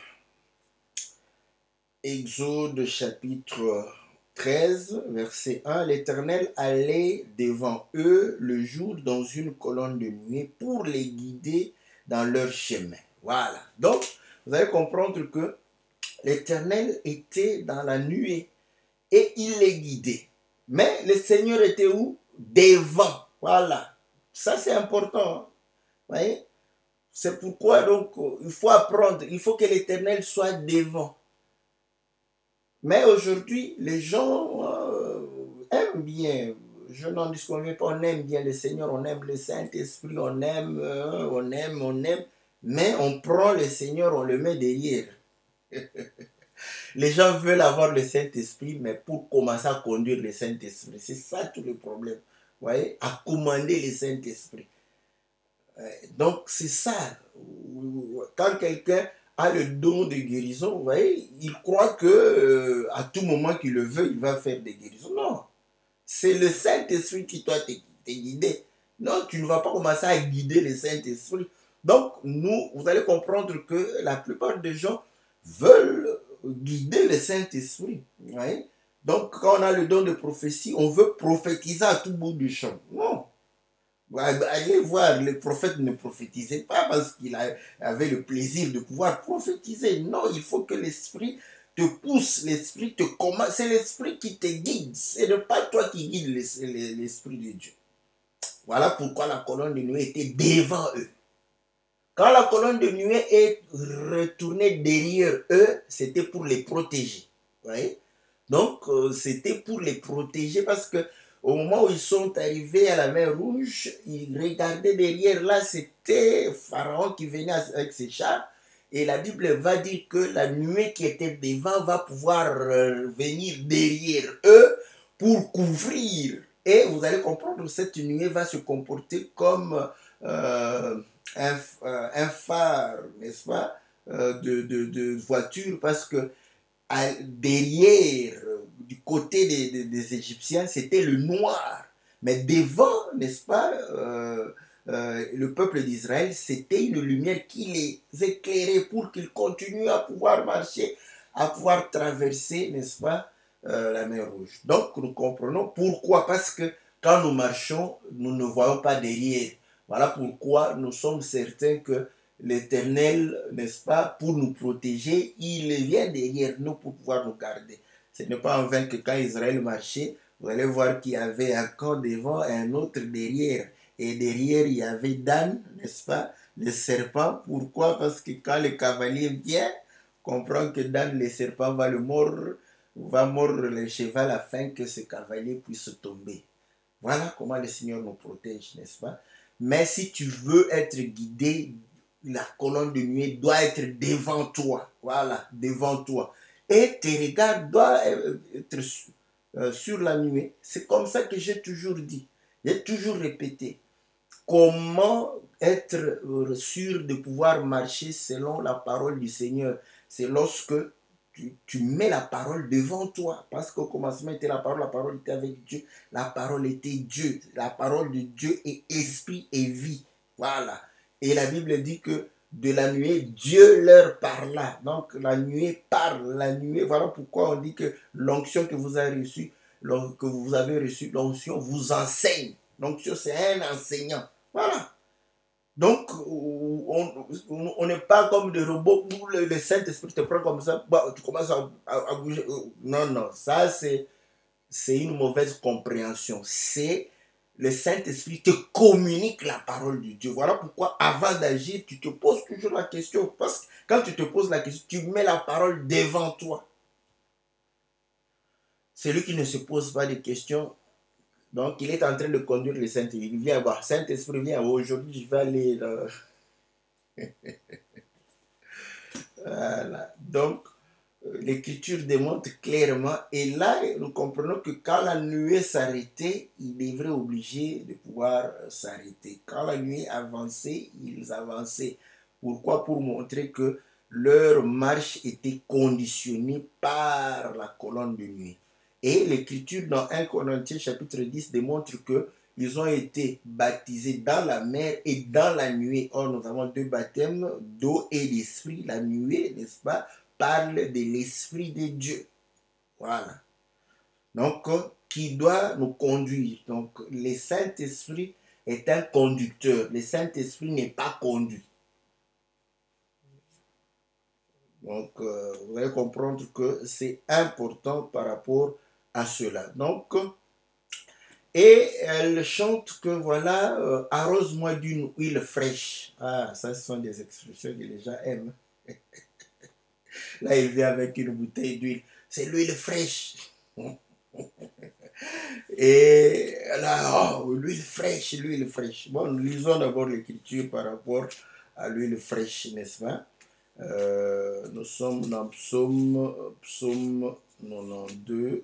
Exode chapitre 13, verset 1. L'Éternel allait devant eux le jour dans une colonne de nuée pour les guider dans leur chemin. Voilà. Donc, vous allez comprendre que l'Éternel était dans la nuée et il les guidait. Mais le Seigneur était où? Devant. Voilà. Ça, c'est important. Hein? Vous voyez? C'est pourquoi, donc, il faut apprendre. Il faut que l'Éternel soit devant. Mais aujourd'hui, les gens aiment bien. Je n'en disconviens pas. On aime bien le Seigneur. On aime le Saint-Esprit. On aime. Mais on prend le Seigneur, on le met derrière. Les gens veulent avoir le Saint-Esprit, mais pour commencer à conduire le Saint-Esprit. C'est ça tout le problème. Vous voyez, à commander le Saint-Esprit. Donc, c'est ça. Quand quelqu'un a le don de guérison, vous voyez, il croit que à tout moment qu'il le veut, il va faire des guérisons. Non. C'est le Saint-Esprit qui doit te guider. Non, tu ne vas pas commencer à guider le Saint-Esprit. Donc, vous allez comprendre que la plupart des gens veulent guider le Saint-Esprit. Ouais. Donc, quand on a le don de prophétie, on veut prophétiser à tout bout du champ. Non. Allez voir, le prophète ne prophétisait pas parce qu'il avait le plaisir de pouvoir prophétiser. Non, il faut que l'Esprit te pousse, l'Esprit te commande. C'est l'Esprit qui te guide. Ce n'est pas toi qui guide l'Esprit de Dieu. Voilà pourquoi la colonne de nuée était devant eux. Quand la colonne de nuée est retournée derrière eux, c'était pour les protéger. Vous voyez? Donc, c'était pour les protéger parce que au moment où ils sont arrivés à la mer Rouge, ils regardaient derrière. Là, c'était Pharaon qui venait avec ses chars. Et la Bible va dire que la nuée qui était devant va pouvoir venir derrière eux pour couvrir. Et vous allez comprendre que cette nuée va se comporter comme un phare, n'est-ce pas, de voiture, parce que derrière, du côté des Égyptiens, c'était le noir. Mais devant, n'est-ce pas, le peuple d'Israël, c'était une lumière qui les éclairait pour qu'ils continuent à pouvoir marcher, à pouvoir traverser, n'est-ce pas, la mer Rouge. Donc, nous comprenons pourquoi. Parce que quand nous marchons, nous ne voyons pas derrière. Voilà pourquoi nous sommes certains que l'Éternel, n'est-ce pas, pour nous protéger, il vient derrière nous pour pouvoir nous garder. Ce n'est pas en vain que quand Israël marchait, vous allez voir qu'il y avait un camp devant et un autre derrière. Et derrière, il y avait Dan, n'est-ce pas, le serpent. Pourquoi? Parce que quand le cavalier vient, comprend que Dan, le serpent, va mordre le cheval afin que ce cavalier puisse tomber. Voilà comment le Seigneur nous protège, n'est-ce pas? Mais si tu veux être guidé, la colonne de nuée doit être devant toi. Voilà, devant toi. Et tes regards doivent être sur la nuée. C'est comme ça que j'ai toujours dit. J'ai toujours répété. Comment être sûr de pouvoir marcher selon la parole du Seigneur? C'est lorsque tu mets la parole devant toi. Parce qu'au commencement était la parole était avec Dieu. La parole était Dieu. La parole de Dieu est esprit et vie. Voilà. Et la Bible dit que de la nuée, Dieu leur parla. Donc la nuée parle. La nuée, voilà pourquoi on dit que l'onction que vous avez reçue, l'onction vous enseigne. L'onction, c'est un enseignant. Voilà. Donc, on n'est pas comme des robots où le Saint-Esprit te prend comme ça, bah, tu commences à bouger. Non, non, ça c'est une mauvaise compréhension. C'est le Saint-Esprit te communique la parole de Dieu. Voilà pourquoi avant d'agir, tu te poses toujours la question. Parce que quand tu te poses la question, tu mets la parole devant toi. Celui qui ne se pose pas de questions, donc il est en train de conduire le Saint-Esprit. Il vient voir, Saint-Esprit vient, aujourd'hui je vais aller là. Voilà. Donc, l'Écriture démontre clairement, et là, nous comprenons que quand la nuée s'arrêtait, ils devraient obliger de pouvoir s'arrêter. Quand la nuée avançait, ils avançaient. Pourquoi? Pour montrer que leur marche était conditionnée par la colonne de nuée. Et l'Écriture dans 1 Corinthiens chapitre 10 démontre que ils ont été baptisés dans la mer et dans la nuée. Or, nous avons deux baptêmes d'eau et d'esprit. La nuée, n'est-ce pas, parle de l'Esprit de Dieu. Voilà. Donc, qui doit nous conduire. Donc, le Saint-Esprit est un conducteur. Le Saint-Esprit n'est pas conduit. Donc, vous allez comprendre que c'est important par rapport à cela. Donc, et elle chante que voilà, arrose-moi d'une huile fraîche. Ah, ça, ce sont des expressions que les gens aiment. Là, il vient avec une bouteille d'huile. C'est l'huile fraîche. Et là, oh, l'huile fraîche, l'huile fraîche. Bon, nous lisons d'abord l'écriture par rapport à l'huile fraîche, n'est-ce pas? Nous sommes dans psaume 92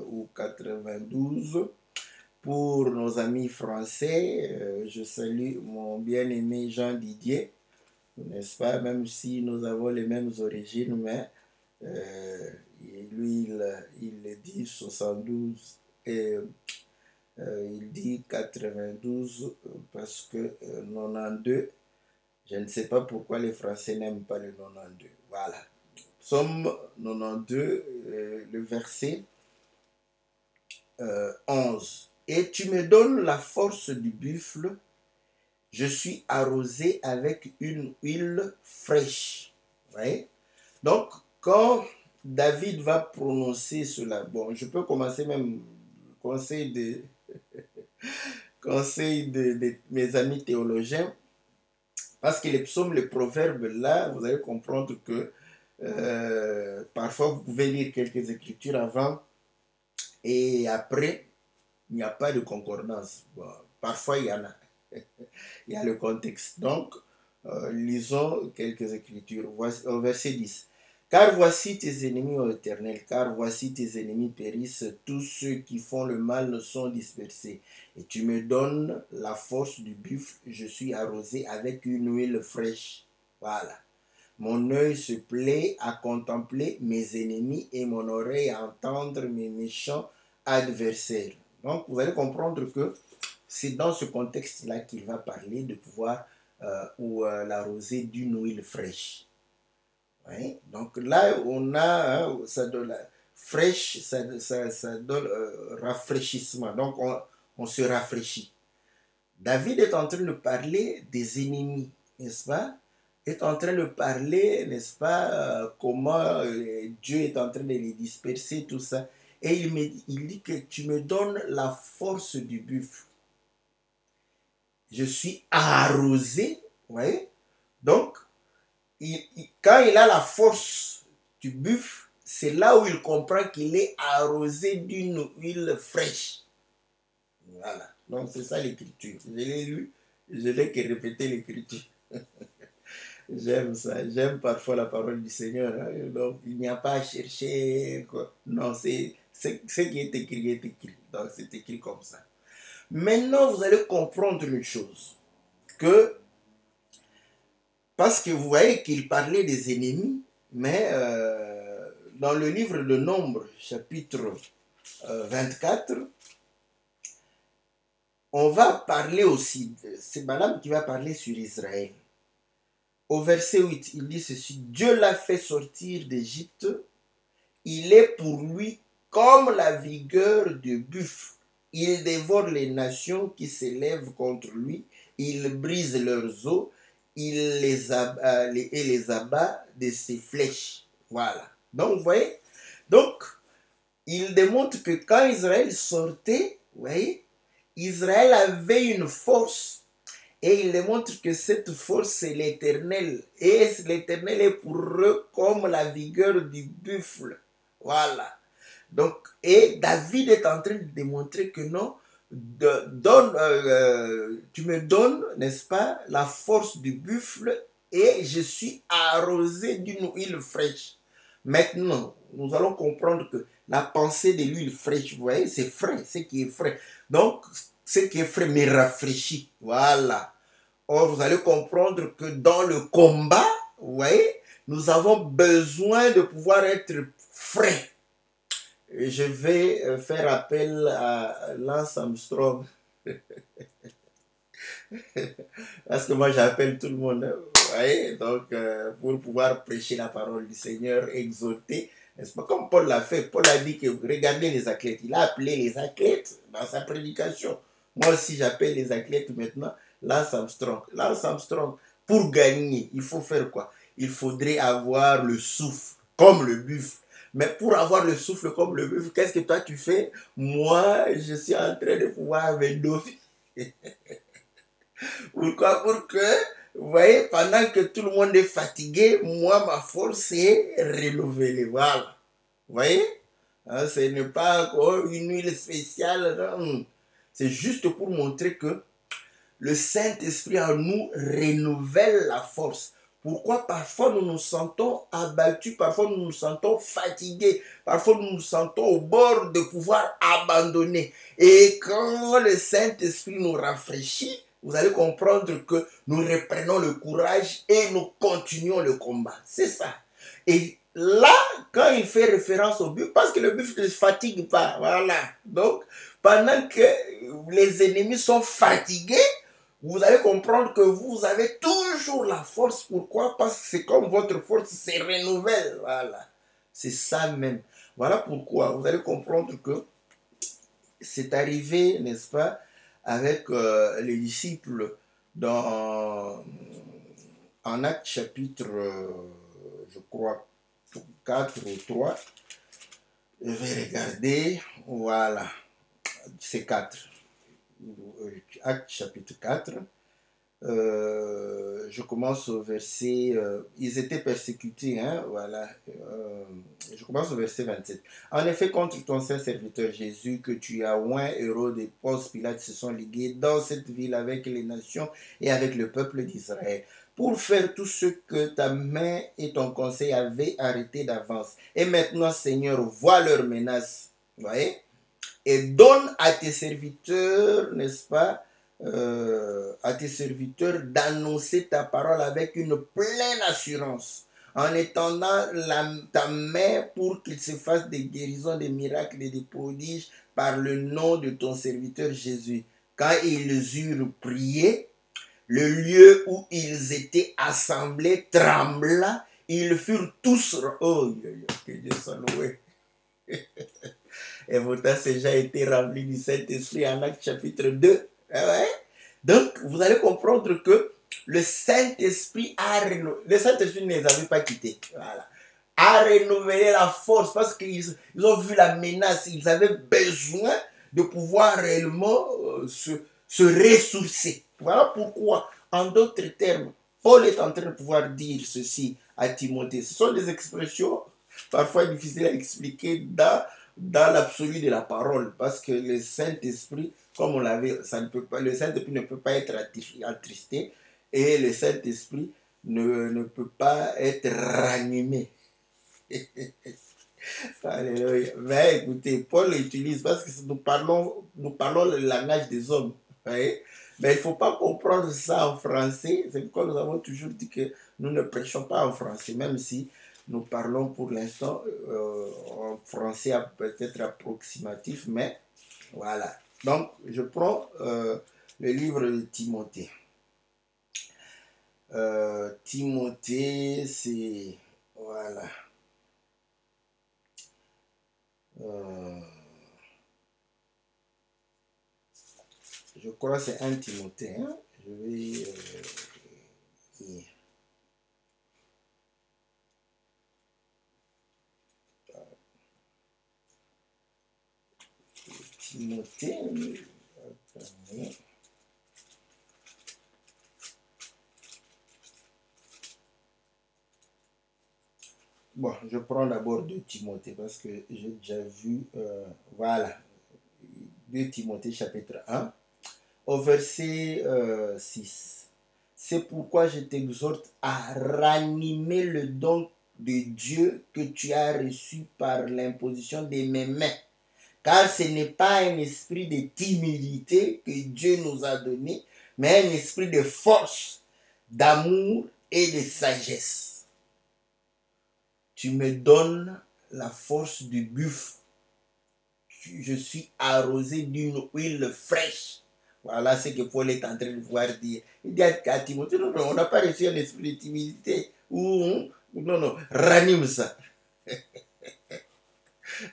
ou 92. Pour nos amis français, je salue mon bien-aimé Jean Didier, n'est-ce pas? Même si nous avons les mêmes origines, mais lui, il dit 72 et il dit 92 parce que 92, je ne sais pas pourquoi les Français n'aiment pas le 92. Voilà. Psaume 92, le verset 11. Et tu me donnes la force du buffle, je suis arrosé avec une huile fraîche. Ouais. Donc, quand David va prononcer cela, bon, je peux commencer même conseil de mes amis théologiens, parce que les psaumes, les proverbes, là, vous allez comprendre que parfois vous pouvez lire quelques écritures avant et après, il n'y a pas de concordance. Bon, parfois, il y en a. Il y a le contexte. Donc, lisons quelques écritures. Voici, au verset 10. Car voici tes ennemis, ô Éternel, car voici tes ennemis périssent, tous ceux qui font le mal sont dispersés. Et tu me donnes la force du buffle, je suis arrosé avec une huile fraîche. Voilà. Mon œil se plaît à contempler mes ennemis et mon oreille à entendre mes méchants adversaires. Donc, vous allez comprendre que c'est dans ce contexte-là qu'il va parler de pouvoir l'arroser d'une huile fraîche. Ouais. Donc là, on a, ça donne fraîche, ça donne rafraîchissement. Donc, on se rafraîchit. David est en train de parler des ennemis, n'est-ce pas? Est en train de parler, n'est-ce pas, comment Dieu est en train de les disperser, tout ça. Et il dit que tu me donnes la force du buffle. Je suis arrosé, vous voyez? Donc, quand il a la force du buffle, c'est là où il comprend qu'il est arrosé d'une huile fraîche. Voilà. Donc, c'est ça l'écriture. Je l'ai lu, je n'ai que répété l'écriture. J'aime ça. J'aime parfois la parole du Seigneur. Hein? Donc, il n'y a pas à chercher. Quoi. Non, c'est ce qui est écrit est écrit. Donc, c'est écrit comme ça. Maintenant, vous allez comprendre une chose. Que, parce que vous voyez qu'il parlait des ennemis, mais dans le livre de Nombre, chapitre 24, on va parler aussi, c'est Balaam qui va parler sur Israël. Au verset 8, il dit ceci, Dieu l'a fait sortir d'Égypte, il est pour lui comme la vigueur du buffle. Il dévore les nations qui s'élèvent contre lui, il brise leurs os, il les abat de ses flèches. Voilà. Donc, vous voyez, donc, il démontre que quand Israël sortait, vous voyez, Israël avait une force. Et il démontre que cette force, c'est l'Éternel. Et l'Éternel est pour eux comme la vigueur du buffle. Voilà. Donc, et David est en train de démontrer que non, tu me donnes, n'est-ce pas, la force du buffle et je suis arrosé d'une huile fraîche. Maintenant, nous allons comprendre que la pensée de l'huile fraîche, vous voyez, c'est frais, ce qui est frais. Donc, ce qui est frais me rafraîchit. Voilà. Or, vous allez comprendre que dans le combat, vous voyez, nous avons besoin de pouvoir être frais. Et je vais faire appel à Lance Armstrong. Parce que moi, j'appelle tout le monde. voyez, donc pour pouvoir prêcher la parole du Seigneur, exhorter, n'est-ce pas, comme Paul l'a fait. Paul a dit que regardez les athlètes, il a appelé les athlètes dans sa prédication. Moi aussi j'appelle les athlètes maintenant Lance Armstrong. Lance Armstrong, pour gagner, il faut faire quoi? Il faudrait avoir le souffle, comme le buffle. Mais pour avoir le souffle comme le buffle, qu'est-ce que toi tu fais? Moi, je suis en train de pouvoir me doper. Pourquoi? Pour que, vous voyez, pendant que tout le monde est fatigué, moi, ma force est renouvelée. Voilà. Vous voyez? Hein, ce n'est pas une huile spéciale. Non. C'est juste pour montrer que le Saint-Esprit en nous renouvelle la force. Pourquoi parfois nous nous sentons abattus, parfois nous nous sentons fatigués, parfois nous nous sentons au bord de pouvoir abandonner. Et quand le Saint-Esprit nous rafraîchit, vous allez comprendre que nous reprenons le courage et nous continuons le combat. C'est ça. Et là, quand il fait référence au but, parce que le but ne se fatigue pas, voilà. Donc, pendant que les ennemis sont fatigués, vous allez comprendre que vous avez toujours la force. Pourquoi? Parce que c'est comme votre force se renouvelle. Voilà. C'est ça même. Voilà pourquoi vous allez comprendre que c'est arrivé, n'est-ce pas, avec les disciples en Actes chapitre, je crois, 4 ou 3. Je vais regarder. Voilà. C'est 4. Actes chapitre 4, je commence au verset, ils étaient persécutés, hein, voilà, je commence au verset 27. En effet, contre ton saint serviteur Jésus, que tu as oint, Hérode et Ponce Pilate se sont ligués dans cette ville avec les nations et avec le peuple d'Israël, pour faire tout ce que ta main et ton conseil avaient arrêté d'avance. Et maintenant, Seigneur, vois leurs menaces, vous voyez, et donne à tes serviteurs, n'est-ce pas, à tes serviteurs d'annoncer ta parole avec une pleine assurance, en étendant ta main pour qu'il se fasse des guérisons, des miracles et des prodiges par le nom de ton serviteur Jésus. Quand ils eurent prié, le lieu où ils étaient assemblés trembla, ils furent tous... Oh, que Dieu soit loué. Et pourtant, ces gens étaient remplis du Saint-Esprit en Actes chapitre 2. Ouais. Donc, vous allez comprendre que le Saint-Esprit le Saint-Esprit ne les avait pas quittés. Voilà. A renouvelé la force parce qu'ils ont vu la menace. Ils avaient besoin de pouvoir réellement se ressourcer. Voilà pourquoi, en d'autres termes, Paul est en train de pouvoir dire ceci à Timothée. Ce sont des expressions parfois difficiles à expliquer dans l'absolu de la parole, parce que le Saint-Esprit, comme on l'avait, ça ne peut pas, le Saint-Esprit ne peut pas être attristé et le Saint-Esprit ne peut pas être ranimé. Alléluia. Mais écoutez, Paul l'utilise parce que nous parlons le langage des hommes. Voyez? Mais il ne faut pas comprendre ça en français. C'est pourquoi nous avons toujours dit que nous ne prêchons pas en français, même si nous parlons pour l'instant en français peut-être approximatif, mais voilà. Donc, je prends le livre de Timothée. Timothée, c'est... Voilà. Je crois que c'est 1 Timothée. Hein? Je vais... Timothée, attendez. Bon, je prends d'abord 2 Timothée parce que j'ai déjà vu, voilà, 2 Timothée chapitre 1, au verset 6. C'est pourquoi je t'exhorte à ranimer le don de Dieu que tu as reçu par l'imposition de mes mains. Car ce n'est pas un esprit de timidité que Dieu nous a donné, mais un esprit de force, d'amour et de sagesse. Tu me donnes la force du buffle. Je suis arrosé d'une huile fraîche. Voilà ce que Paul est en train de pouvoir dire. Il dit à Timothée, non, non, on n'a pas reçu un esprit de timidité. Non, ranime ça.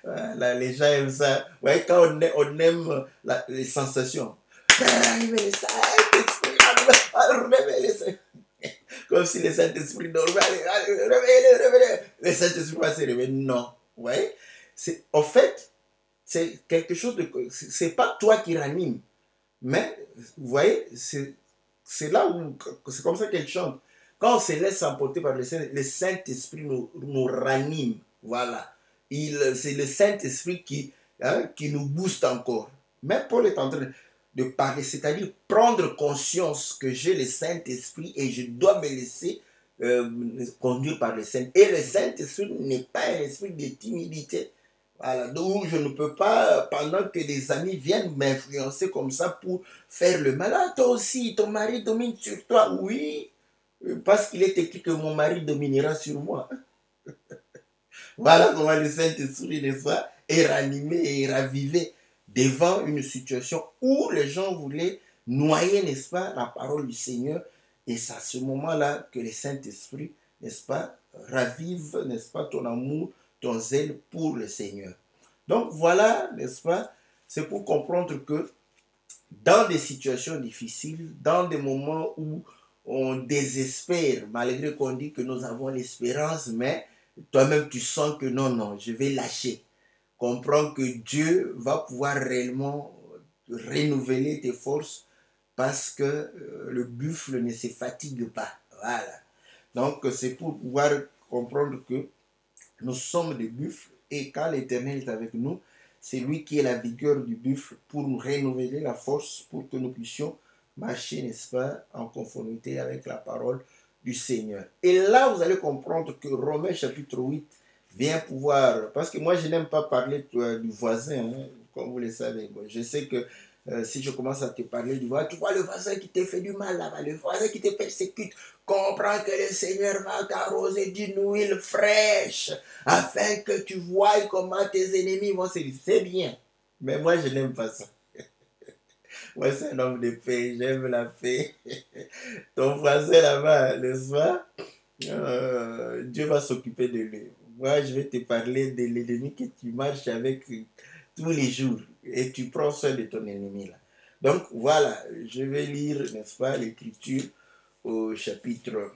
Voilà, les gens aiment ça. Ouais, quand on aime les sensations. Ranimez ça, comme si le Saint-Esprit dormait. Réveillez. Le Saint-Esprit va se réveiller. Non. Ouais. En fait, c'est quelque chose de. C'est pas toi qui ranime. Mais, vous voyez, c'est là où. C'est comme ça qu'elle chante. Quand on se laisse emporter par le Saint-Esprit nous ranime. Voilà. C'est le Saint-Esprit qui nous booste encore. Mais Paul est en train de parler, c'est-à-dire prendre conscience que j'ai le Saint-Esprit et je dois me laisser conduire par le Saint-Esprit. Et le Saint-Esprit n'est pas un esprit de timidité. Voilà, donc je ne peux pas, pendant que des amis viennent m'influencer comme ça pour faire le mal. Ah, toi aussi, ton mari domine sur toi. Oui, parce qu'il est écrit que mon mari dominera sur moi. Voilà comment le Saint-Esprit, n'est-ce pas, est ranimé et ravivé devant une situation où les gens voulaient noyer, n'est-ce pas, la parole du Seigneur. Et c'est à ce moment-là que le Saint-Esprit, n'est-ce pas, ravive, n'est-ce pas, ton amour, ton zèle pour le Seigneur. Donc voilà, n'est-ce pas, c'est pour comprendre que dans des situations difficiles, dans des moments où on désespère, malgré qu'on dit que nous avons l'espérance, mais toi-même tu sens que non, je vais lâcher. Comprends que Dieu va pouvoir réellement renouveler tes forces parce que le buffle ne se fatigue pas. Voilà. Donc c'est pour pouvoir comprendre que nous sommes des buffles et quand l'Éternel est avec nous, c'est lui qui est la vigueur du buffle pour nous renouveler la force pour que nous puissions marcher, n'est-ce pas, en conformité avec la parole du Seigneur. Et là, vous allez comprendre que Romains chapitre 8 vient pouvoir, parce que moi je n'aime pas parler du voisin, hein, comme vous le savez. Bon, je sais que si je commence à te parler du voisin, tu vois le voisin qui te fait du mal là-bas, le voisin qui te persécute, comprends que le Seigneur va t'arroser d'une huile fraîche, afin que tu voies comment tes ennemis vont se dire. C'est bien, mais moi je n'aime pas ça. Moi c'est un homme de paix, j'aime la paix. Ton voisin là-bas, n'est-ce pas? Dieu va s'occuper de lui. Moi, je vais te parler de l'ennemi que tu marches avec tous les jours et tu prends soin de ton ennemi là. Donc voilà, je vais lire, n'est-ce pas, l'écriture au chapitre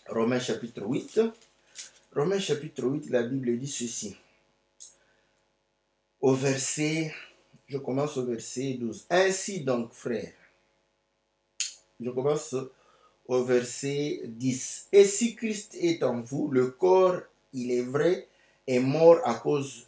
Romains chapitre 8. Romains chapitre 8, la Bible dit ceci. Je commence au verset 12. Ainsi donc, frères, je commence au verset 10. Et si Christ est en vous, le corps, il est vrai, est mort à cause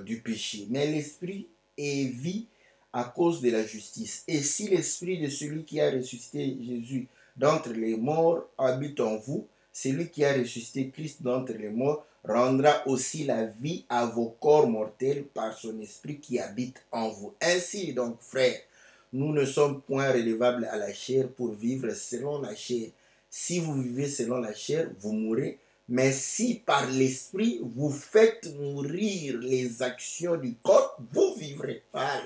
du péché, mais l'esprit est vie à cause de la justice. Et si l'esprit de celui qui a ressuscité Jésus d'entre les morts habite en vous, celui qui a ressuscité Christ d'entre les morts rendra aussi la vie à vos corps mortels par son esprit qui habite en vous. Ainsi donc, frères, nous ne sommes point redevables à la chair pour vivre selon la chair. Si vous vivez selon la chair, vous mourrez. Mais si par l'esprit, vous faites mourir les actions du corps, vous vivrez. Voilà.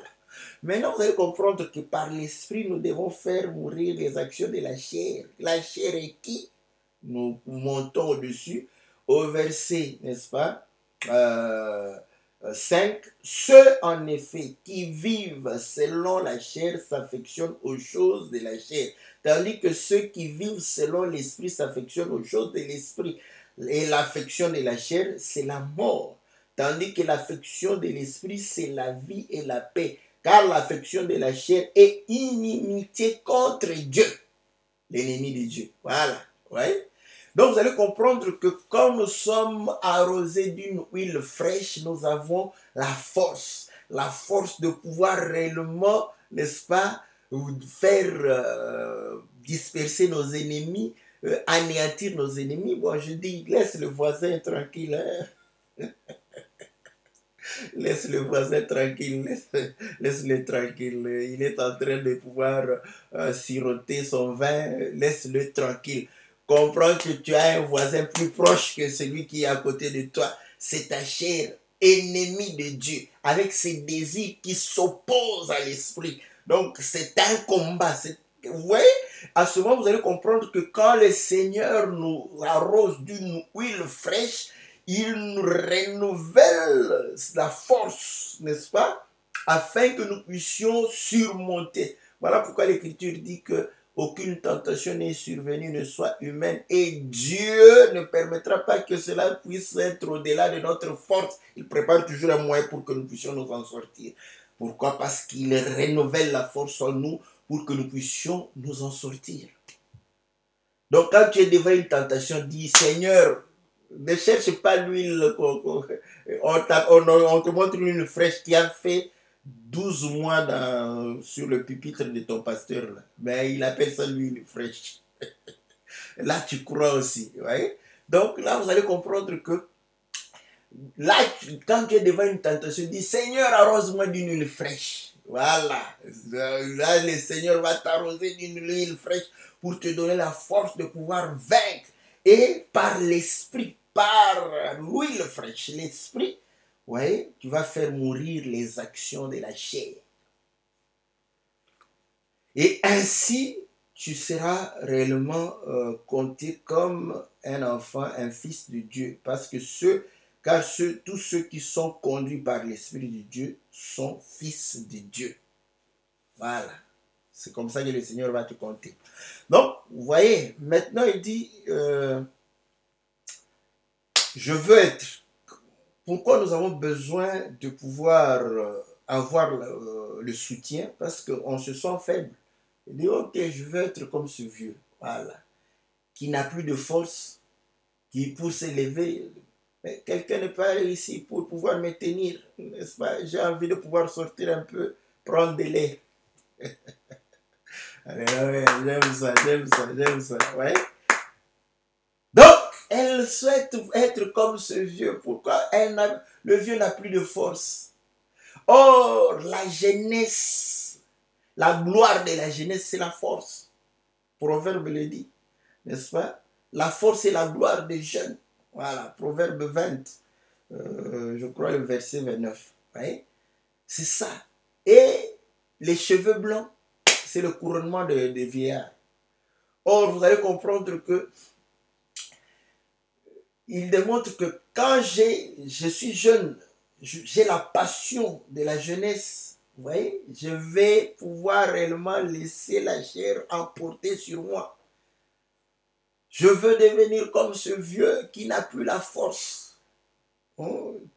Maintenant, vous allez comprendre que par l'esprit, nous devons faire mourir les actions de la chair. La chair est qui? Nous montons au-dessus au verset, n'est-ce pas, 5. Ceux en effet qui vivent selon la chair s'affectionnent aux choses de la chair, tandis que ceux qui vivent selon l'esprit s'affectionnent aux choses de l'esprit. Et l'affection de la chair, c'est la mort, tandis que l'affection de l'esprit, c'est la vie et la paix. Car l'affection de la chair est inimitié contre Dieu, l'ennemi de Dieu. Voilà, ouais. Donc vous allez comprendre que quand nous sommes arrosés d'une huile fraîche, nous avons la force de pouvoir réellement, n'est-ce pas, faire disperser nos ennemis, anéantir nos ennemis. Bon, je dis, laisse le voisin tranquille. Hein? Laisse le voisin tranquille, laisse-le tranquille. Il est en train de pouvoir siroter son vin, laisse-le tranquille. Comprends que tu as un voisin plus proche que celui qui est à côté de toi. C'est ta chair, ennemi de Dieu, avec ses désirs qui s'opposent à l'esprit. Donc, c'est un combat. Vous voyez, à ce moment, vous allez comprendre que quand le Seigneur nous arrose d'une huile fraîche, il nous renouvelle la force, n'est-ce pas, afin que nous puissions surmonter. Voilà pourquoi l'Écriture dit que aucune tentation n'est survenue, ne soit humaine, et Dieu ne permettra pas que cela puisse être au-delà de notre force. Il prépare toujours un moyen pour que nous puissions nous en sortir. Pourquoi? Parce qu'il renouvelle la force en nous pour que nous puissions nous en sortir. Donc quand tu es devant une tentation, dis Seigneur, ne cherche pas l'huile, on te montre l'huile fraîche qui a fait 12 mois sur le pupitre de ton pasteur. Là. Ben, il appelle ça l'huile fraîche. Là, tu crois aussi. Ouais? Donc là, vous allez comprendre que là, quand tu es devant une tentation, dis Seigneur, arrose-moi d'une huile fraîche. Voilà. Là, le Seigneur va t'arroser d'une huile fraîche pour te donner la force de pouvoir vaincre. Et par l'esprit, par l'huile fraîche, l'esprit, ouais, tu vas faire mourir les actions de la chair. Et ainsi, tu seras réellement compté comme un enfant, un fils de Dieu. Parce que tous ceux qui sont conduits par l'Esprit de Dieu sont fils de Dieu. Voilà. C'est comme ça que le Seigneur va te compter. Donc, vous voyez, maintenant il dit, je veux être. Pourquoi nous avons besoin de pouvoir avoir le soutien? Parce qu'on se sent faible. Il dit, ok, je veux être comme ce vieux, voilà, qui n'a plus de force, qui pour s'élever, mais quelqu'un n'est pas ici pour pouvoir me tenir, n'est-ce pas? J'ai envie de pouvoir sortir un peu, prendre de l'air. J'aime ça, ouais. Donc, elle souhaite être comme ce vieux. Pourquoi? Le vieux n'a plus de force. Or, la jeunesse, la gloire de la jeunesse, c'est la force. Proverbe le dit, n'est-ce pas? La force et la gloire des jeunes. Voilà, Proverbe 20, je crois le verset 29. Ouais? C'est ça. Et les cheveux blancs, c'est le couronnement des vieillards. Or, vous allez comprendre que il démontre que quand je suis jeune, j'ai la passion de la jeunesse, vous voyez, je vais pouvoir réellement laisser la chair emporter sur moi. Je veux devenir comme ce vieux qui n'a plus la force.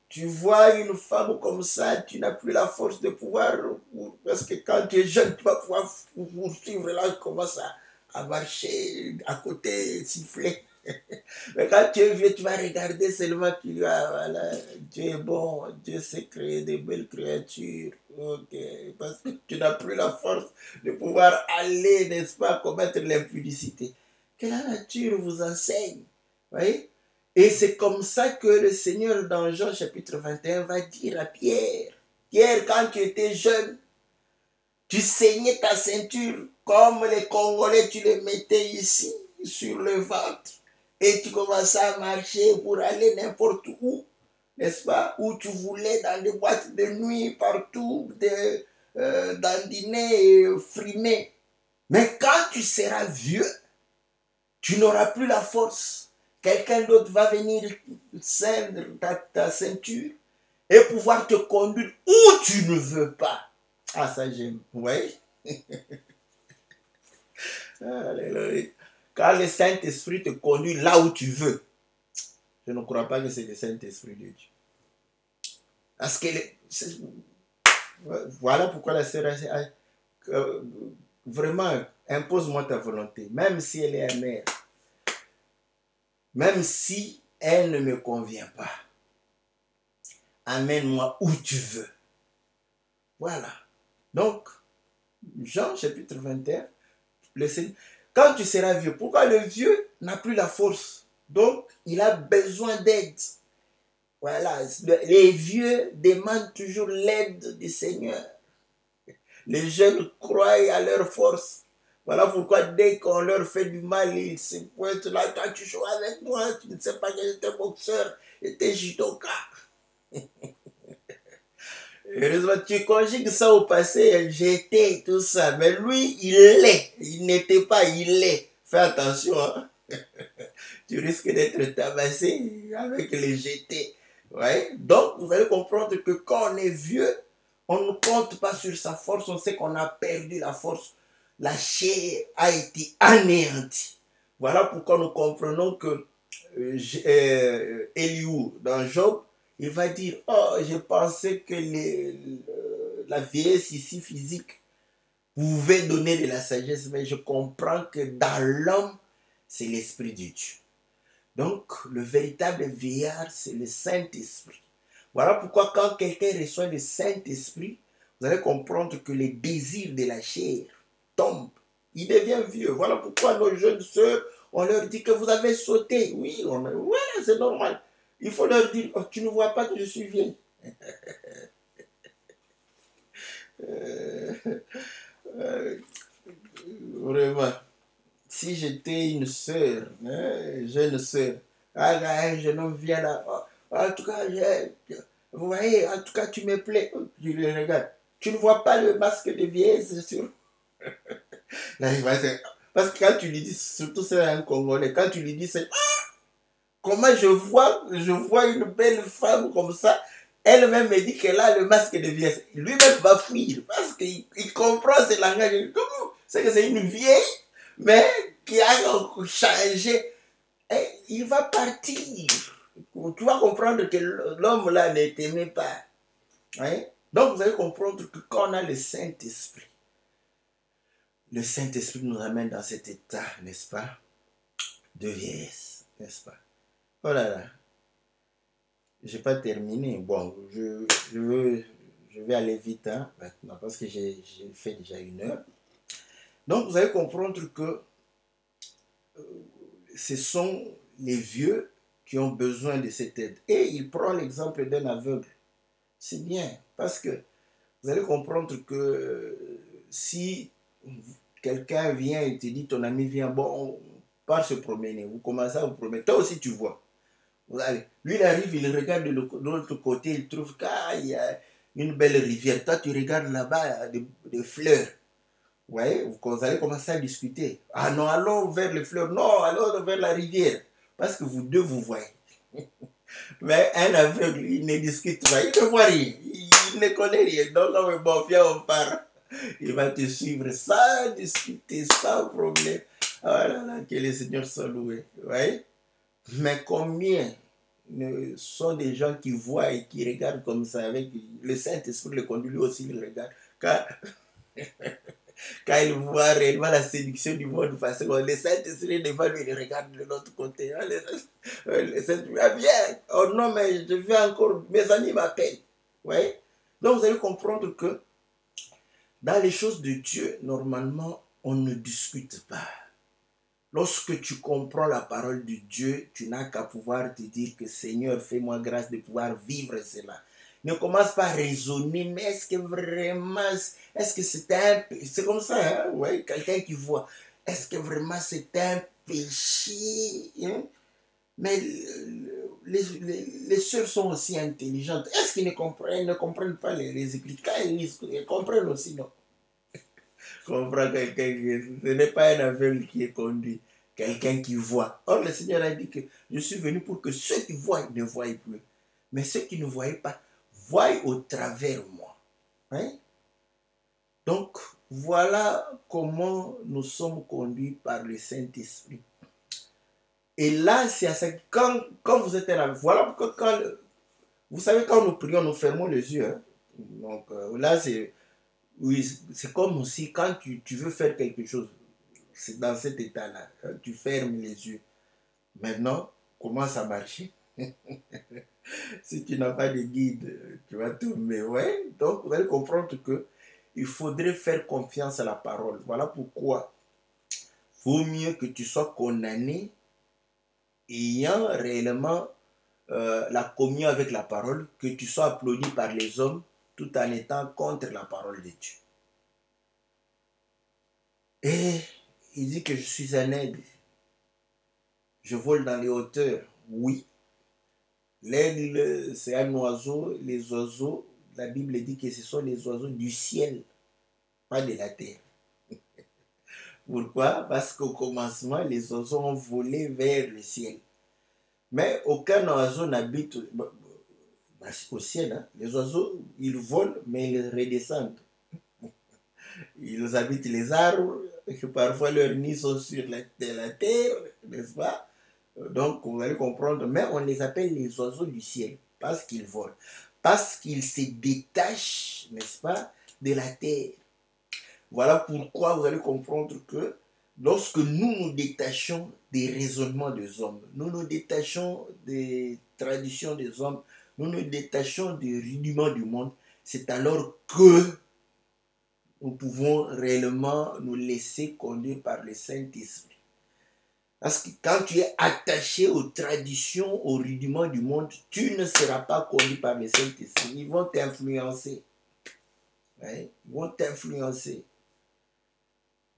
Tu vois une femme comme ça, tu n'as plus la force de pouvoir, parce que quand tu es jeune, tu vas pouvoir poursuivre là, tu commences à marcher à côté, siffler. Mais quand tu es vieux, tu vas regarder seulement, tu dis, voilà, Dieu est bon, Dieu sait créer des belles créatures. Ok, parce que tu n'as plus la force de pouvoir aller, n'est-ce pas, commettre l'impudicité. Que la nature vous enseigne, voyez? Et c'est comme ça que le Seigneur, dans Jean chapitre 21, va dire à Pierre, Pierre, quand tu étais jeune, tu saignais ta ceinture comme les Congolais, tu les mettais ici, sur le ventre. Et tu commençais à marcher pour aller n'importe où, n'est-ce pas? Où tu voulais, dans des boîtes de nuit, partout, dandiner et frimer. Mais quand tu seras vieux, tu n'auras plus la force. Quelqu'un d'autre va venir ceindre ta ceinture et pouvoir te conduire où tu ne veux pas. Ah, ça j'aime, oui. Alléluia. Quand le Saint-Esprit te conduit là où tu veux, je ne crois pas que c'est le Saint-Esprit de Dieu. Parce que voilà pourquoi la sœur vraiment impose-moi ta volonté, même si elle est amère, même si elle ne me convient pas. Amène-moi où tu veux. Voilà. Donc, Jean chapitre 21, le Seigneur. Quand tu seras vieux, pourquoi le vieux n'a plus la force? Donc, il a besoin d'aide. Voilà, les vieux demandent toujours l'aide du Seigneur. Les jeunes croient à leur force. Voilà pourquoi dès qu'on leur fait du mal, ils se pointent là. Toi, tu joues avec moi, tu ne sais pas que j'étais boxeur, j'étais judoka. Heureusement, tu conjugues ça au passé, j'étais, tout ça. Mais lui, il l'est. Il n'était pas, il l'est. Fais attention, hein. Tu risques d'être tabassé avec le j'étais. Ouais. Donc, vous allez comprendre que quand on est vieux, on ne compte pas sur sa force, on sait qu'on a perdu la force. La chair a été anéantie. Voilà pourquoi nous comprenons que Eliou, dans Job, il va dire, oh, je pensais que la vieillesse ici physique pouvait donner de la sagesse, mais je comprends que dans l'homme, c'est l'Esprit de Dieu. Donc, le véritable vieillard, c'est le Saint-Esprit. Voilà pourquoi quand quelqu'un reçoit le Saint-Esprit, vous allez comprendre que les désirs de la chair tombent. Il devient vieux. Voilà pourquoi nos jeunes sœurs, on leur dit que vous avez sauté. Oui, ouais, c'est normal. Il faut leur dire, oh, tu ne vois pas que je suis vieille. Vraiment. Si j'étais une sœur, jeune sœur, un jeune homme vient là, oh, en tout cas, vous voyez, en tout cas, tu me plais. Je le regarde. Tu ne vois pas le masque de vieillesse sur. Là, il va dire, parce que quand tu lui dis, surtout c'est un Congolais, quand tu lui dis, c'est comment je vois une belle femme comme ça, elle-même me dit qu'elle a le masque de vieillesse. Lui-même va fuir parce qu'il comprend ce langage. Comment? C'est que c'est une vieille, mais qui a changé. Et il va partir. Tu vas comprendre que l'homme là ne t'aimait pas. Hein? Donc vous allez comprendre que quand on a le Saint-Esprit nous amène dans cet état, n'est-ce pas, de vieillesse, n'est-ce pas? Oh là là, j'ai pas terminé. Bon, je vais aller vite hein, maintenant parce que j'ai fait déjà 1 heure. Donc vous allez comprendre que ce sont les vieux qui ont besoin de cette aide. Et il prend l'exemple d'un aveugle. C'est bien parce que vous allez comprendre que si quelqu'un vient et te dit, ton ami vient, bon, on part se promener, vous commencez à vous promener, toi aussi tu vois. Lui il arrive, il regarde de l'autre côté, il trouve qu'il y a une belle rivière. Toi tu regardes là-bas des fleurs. Ouais, vous allez commencer à discuter. Ah non, allons vers les fleurs. Non, allons vers la rivière. Parce que vous deux vous voyez. Mais un aveugle, il ne discute pas. Il ne voit rien. Il ne connaît rien. Donc, bon, viens, on part. Il va te suivre sans discuter, sans problème. Oh là là, que le Seigneur soit loué. Ouais. Mais combien sont des gens qui voient et qui regardent comme ça avec le Saint-Esprit le conduit, lui aussi il regarde. Quand il voit réellement la séduction du monde, parce que le Saint-Esprit devant lui, il regarde de l'autre côté. Le Saint-Esprit, ah, viens, oh non, mais je vais encore, mes amis m'appellent. Ouais. Donc vous allez comprendre que dans les choses de Dieu, normalement, on ne discute pas. Lorsque tu comprends la parole de Dieu, tu n'as qu'à pouvoir te dire que Seigneur, fais-moi grâce de pouvoir vivre cela. Ne commence pas à raisonner, mais est-ce que vraiment, est-ce que c'est comme ça, hein? Ouais, quelqu'un qui voit, est-ce que vraiment c'est un péché, hein? Mais les sœurs sont aussi intelligentes. Est-ce qu'ils ne comprennent pas les Écritures? Ils comprennent aussi, non? Comprends quelqu'un, ce n'est pas un aveugle qui est conduit, quelqu'un qui voit. Or, le Seigneur a dit que je suis venu pour que ceux qui voient ne voient plus, mais ceux qui ne voient pas voient au travers moi. Hein? Donc, voilà comment nous sommes conduits par le Saint-Esprit. Et là, c'est à ça quand vous êtes là, voilà pourquoi vous savez, quand nous prions, nous fermons les yeux. Hein? Donc là, c'est comme aussi quand tu veux faire quelque chose, c'est dans cet état-là, hein? Tu fermes les yeux. Maintenant, commence à marcher. Si tu n'as pas de guide, tu vas tomber. Ouais? Donc, vous allez comprendre que il faudrait faire confiance à la parole. Voilà pourquoi il vaut mieux que tu sois condamné ayant réellement la communion avec la parole, que tu sois applaudi par les hommes tout en étant contre la parole de Dieu. Et il dit que je suis un aigle. Je vole dans les hauteurs. Oui. L'aigle, c'est un oiseau. Les oiseaux la Bible dit que ce sont les oiseaux du ciel, pas de la terre. Pourquoi? Parce qu'au commencement, les oiseaux ont volé vers le ciel. Mais aucun oiseau n'habite au ciel. Hein. Les oiseaux, ils volent, mais ils redescendent. Ils habitent les arbres, et que parfois leurs nids sont sur la terre, n'est-ce pas? Donc, vous allez comprendre. Mais on les appelle les oiseaux du ciel, parce qu'ils volent. Parce qu'ils se détachent, n'est-ce pas, de la terre. Voilà pourquoi vous allez comprendre que lorsque nous nous détachons des raisonnements des hommes, nous nous détachons des traditions des hommes, nous nous détachons des rudiments du monde, c'est alors que nous pouvons réellement nous laisser conduire par le Saint-Esprit. Parce que quand tu es attaché aux traditions, aux rudiments du monde, tu ne seras pas conduit par le Saint-Esprit. Ils vont t'influencer. Ouais, ils vont t'influencer.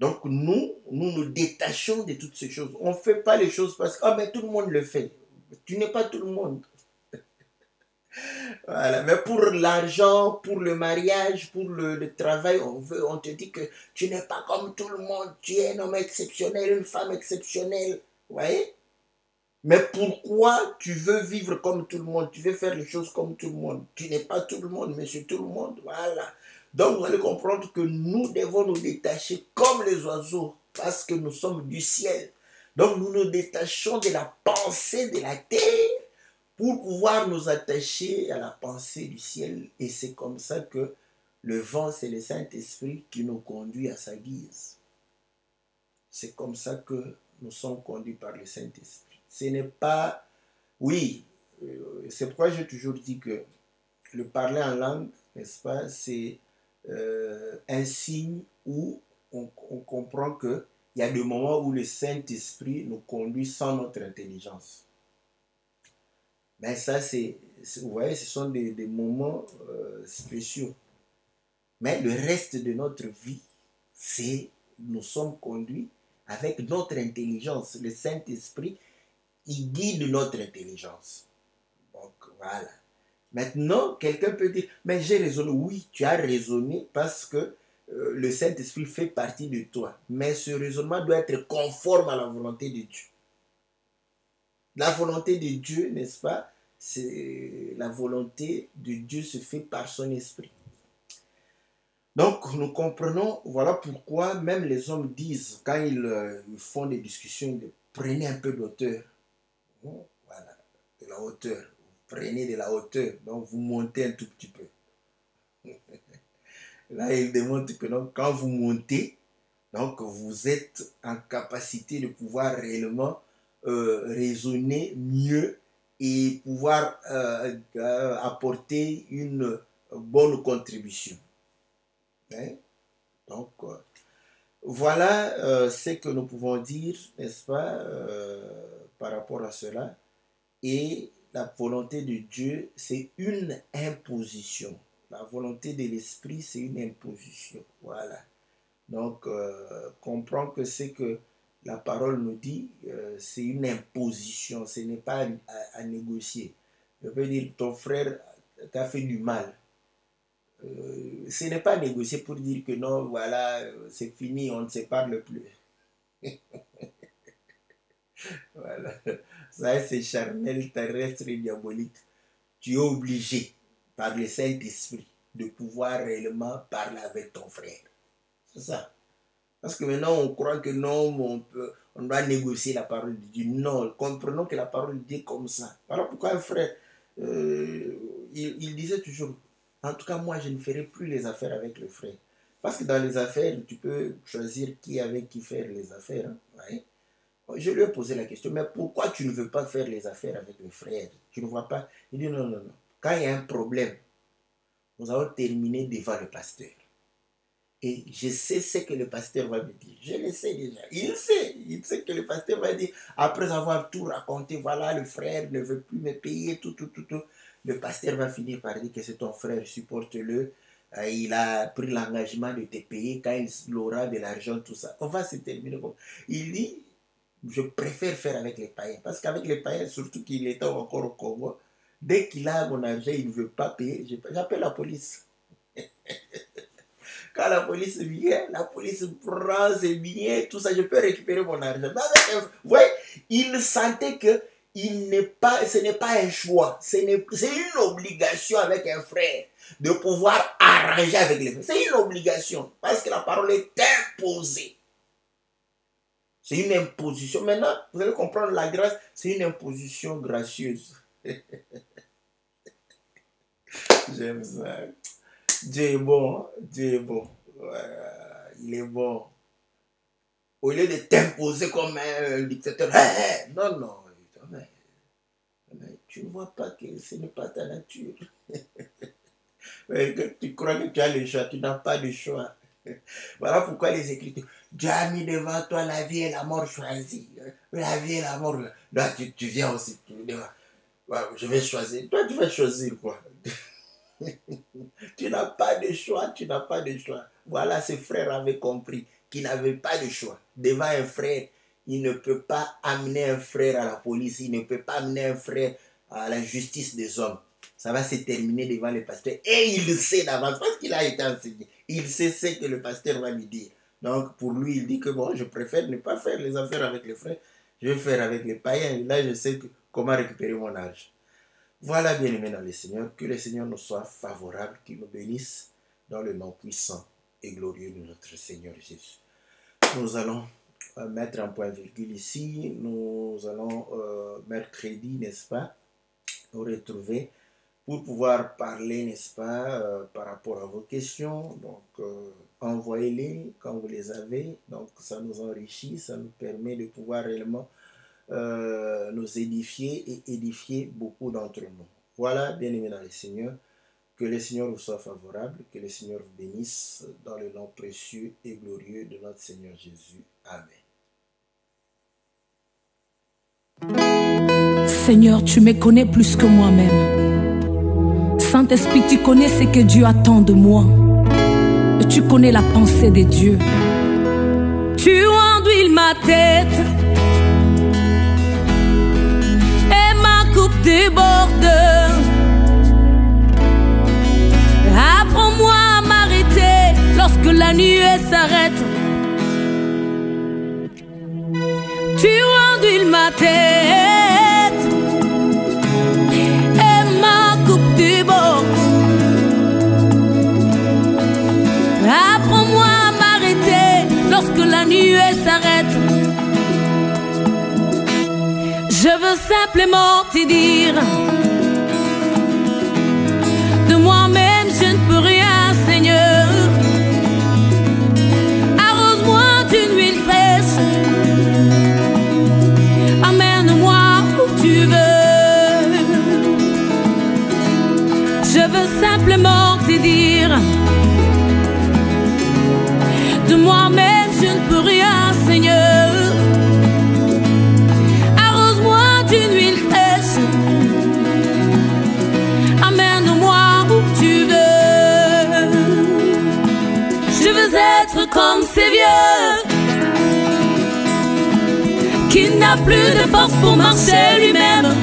Donc nous détachons de toutes ces choses. On ne fait pas les choses parce que mais tout le monde le fait. Tu n'es pas tout le monde. Voilà. Mais pour l'argent, pour le mariage, pour le travail, on te dit que tu n'es pas comme tout le monde. Tu es un homme exceptionnel, une femme exceptionnelle. Vous voyez? Mais pourquoi tu veux vivre comme tout le monde? Tu veux faire les choses comme tout le monde. Tu n'es pas tout le monde, mais c'est tout le monde. Voilà. Donc vous allez comprendre que nous devons nous détacher comme les oiseaux parce que nous sommes du ciel. Donc nous nous détachons de la pensée de la terre pour pouvoir nous attacher à la pensée du ciel. Et c'est comme ça que le vent, c'est le Saint-Esprit qui nous conduit à sa guise. C'est comme ça que nous sommes conduits par le Saint-Esprit. Ce n'est pas... Oui, c'est pourquoi j'ai toujours dit que le parler en langue, n'est-ce pas, c'est un signe où on comprend qu'il y a des moments où le Saint-Esprit nous conduit sans notre intelligence. Mais ça, vous voyez, ce sont des moments spéciaux. Mais le reste de notre vie, nous sommes conduits avec notre intelligence. Le Saint-Esprit, il guide notre intelligence. Donc, voilà. Maintenant, quelqu'un peut dire, mais j'ai raisonné. Oui, tu as raisonné parce que le Saint-Esprit fait partie de toi. Mais ce raisonnement doit être conforme à la volonté de Dieu. La volonté de Dieu, n'est-ce pas? La volonté de Dieu se fait par son esprit. Donc, nous comprenons, voilà pourquoi même les hommes disent, quand ils font des discussions, prenez un peu d'auteur. Voilà, de la hauteur. Prenez de la hauteur, donc vous montez un tout petit peu. Là, ils démontrent que donc, quand vous montez, donc vous êtes en capacité de pouvoir réellement raisonner mieux et pouvoir apporter une bonne contribution. Hein? Donc, voilà ce que nous pouvons dire, n'est-ce pas, par rapport à cela. Et la volonté de Dieu, c'est une imposition. La volonté de l'esprit, c'est une imposition. Voilà. Donc, comprends que c'est que la parole nous dit, c'est une imposition. Ce n'est pas à négocier. Je veux dire, ton frère t'a fait du mal. Ce n'est pas à négocier pour dire que non, voilà, c'est fini, on ne se parle plus. Voilà. Ça, c'est charnel, terrestre et diabolique. Tu es obligé, par le Saint-Esprit, de pouvoir réellement parler avec ton frère. C'est ça. Parce que maintenant, on croit que non, on doit négocier la parole de Dieu. Non, comprenons que la parole de Dieu est comme ça. Voilà pourquoi un frère, il disait toujours, en tout cas, moi, je ne ferai plus les affaires avec le frère. Parce que dans les affaires, tu peux choisir qui avec qui faire les affaires. Hein, ouais. Je lui ai posé la question, mais pourquoi tu ne veux pas faire les affaires avec le frère? Tu ne vois pas? Il dit non, non, non. Quand il y a un problème, nous allons terminer devant le pasteur. Et je sais ce que le pasteur va me dire. Je le sais déjà. Il sait que le pasteur va dire, après avoir tout raconté, voilà, le frère ne veut plus me payer, tout. Le pasteur va finir par dire que c'est ton frère, supporte-le. Il a pris l'engagement de te payer quand il aura de l'argent, tout ça. On va se terminer comme... Il dit, je préfère faire avec les païens. Parce qu'avec les païens, surtout qu'il était encore au Congo, Dès qu'il a mon argent, il ne veut pas payer, j'appelle la police. Quand la police vient, la police prend ses billets, tout ça, je peux récupérer mon argent. Vous voyez, il sentait que ce n'est pas un choix, c'est une obligation avec un frère de pouvoir arranger avec les frères. C'est une obligation parce que la parole est imposée. C'est une imposition. Maintenant, vous allez comprendre la grâce, c'est une imposition gracieuse. J'aime ça. Dieu est bon, Dieu est bon. Il est bon. Au lieu de t'imposer comme un dictateur, non, non. Mais tu ne vois pas que ce n'est pas ta nature. Tu crois que tu as le choix, tu n'as pas de choix. Voilà pourquoi les Écritures, Dieu a mis devant toi la vie et la mort choisie. La vie et la mort. Là, tu viens aussi. Je vais choisir. Toi, tu vas choisir quoi? Tu n'as pas de choix, tu n'as pas de choix. Voilà, ces frères avaient compris qu'ils n'avaient pas de choix. Devant un frère, il ne peut pas amener un frère à la police, il ne peut pas amener un frère à la justice des hommes. Ça va se terminer devant le pasteur. Et il le sait d'avance parce qu'il a été enseigné. Il sait ce que le pasteur va lui dire. Donc pour lui, il dit que bon, je préfère ne pas faire les affaires avec les frères. Je vais faire avec les païens. Et là, je sais comment récupérer mon argent. Voilà, bien-aimés dans le Seigneur. Que le Seigneur nous soit favorable, qu'il nous bénisse dans le nom puissant et glorieux de notre Seigneur Jésus. Nous allons mettre un point virgule ici. Nous allons mercredi, n'est-ce pas, nous retrouver pour pouvoir parler, n'est-ce pas, par rapport à vos questions. Donc, envoyez-les quand vous les avez. Donc, ça nous enrichit, ça nous permet de pouvoir réellement nous édifier et édifier beaucoup d'entre nous. Voilà, bien-aimés dans le Seigneur. Que le Seigneur vous soit favorable, que le Seigneur vous bénisse dans le nom précieux et glorieux de notre Seigneur Jésus. Amen. Seigneur, tu me connais plus que moi-même. Saint-Esprit, tu connais ce que Dieu attend de moi. Et tu connais la pensée de Dieu. Tu enduis ma tête et ma coupe déborde. Apprends-moi à m'arrêter lorsque la nuée s'arrête. Tu enduis ma tête et ma coupe déborde. Apprends-moi à m'arrêter lorsque la nuée s'arrête. Je veux simplement te dire, de moi-même je ne peux rien, Seigneur. Arrose-moi d'une huile fraîche, amène-moi où tu veux. Je veux simplement te dire, de moi-même je ne peux rien, Seigneur. Arrose-moi d'une huile fraîche, amène-moi où tu veux. Je veux être comme ces vieux qui n'a plus de force pour marcher lui-même,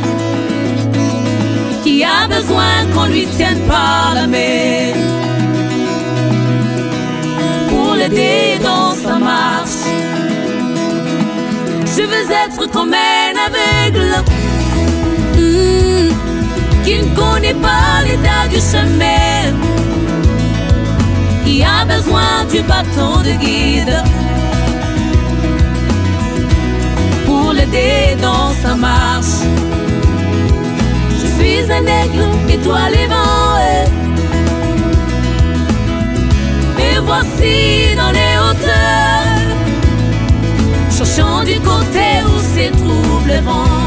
qui a besoin qu'on lui tienne par la main pour l'aider dans sa marche. Je veux être comme un aveugle qui ne connaît pas l'état du chemin, qui a besoin du bâton de guide pour l'aider dans sa marche. Je suis un aigle étoilé vent, et voici dans les hauteurs, cherchant du côté où se trouve le vent,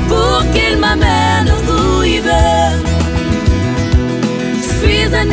pour qu'il m'amène où il veut. Je suis un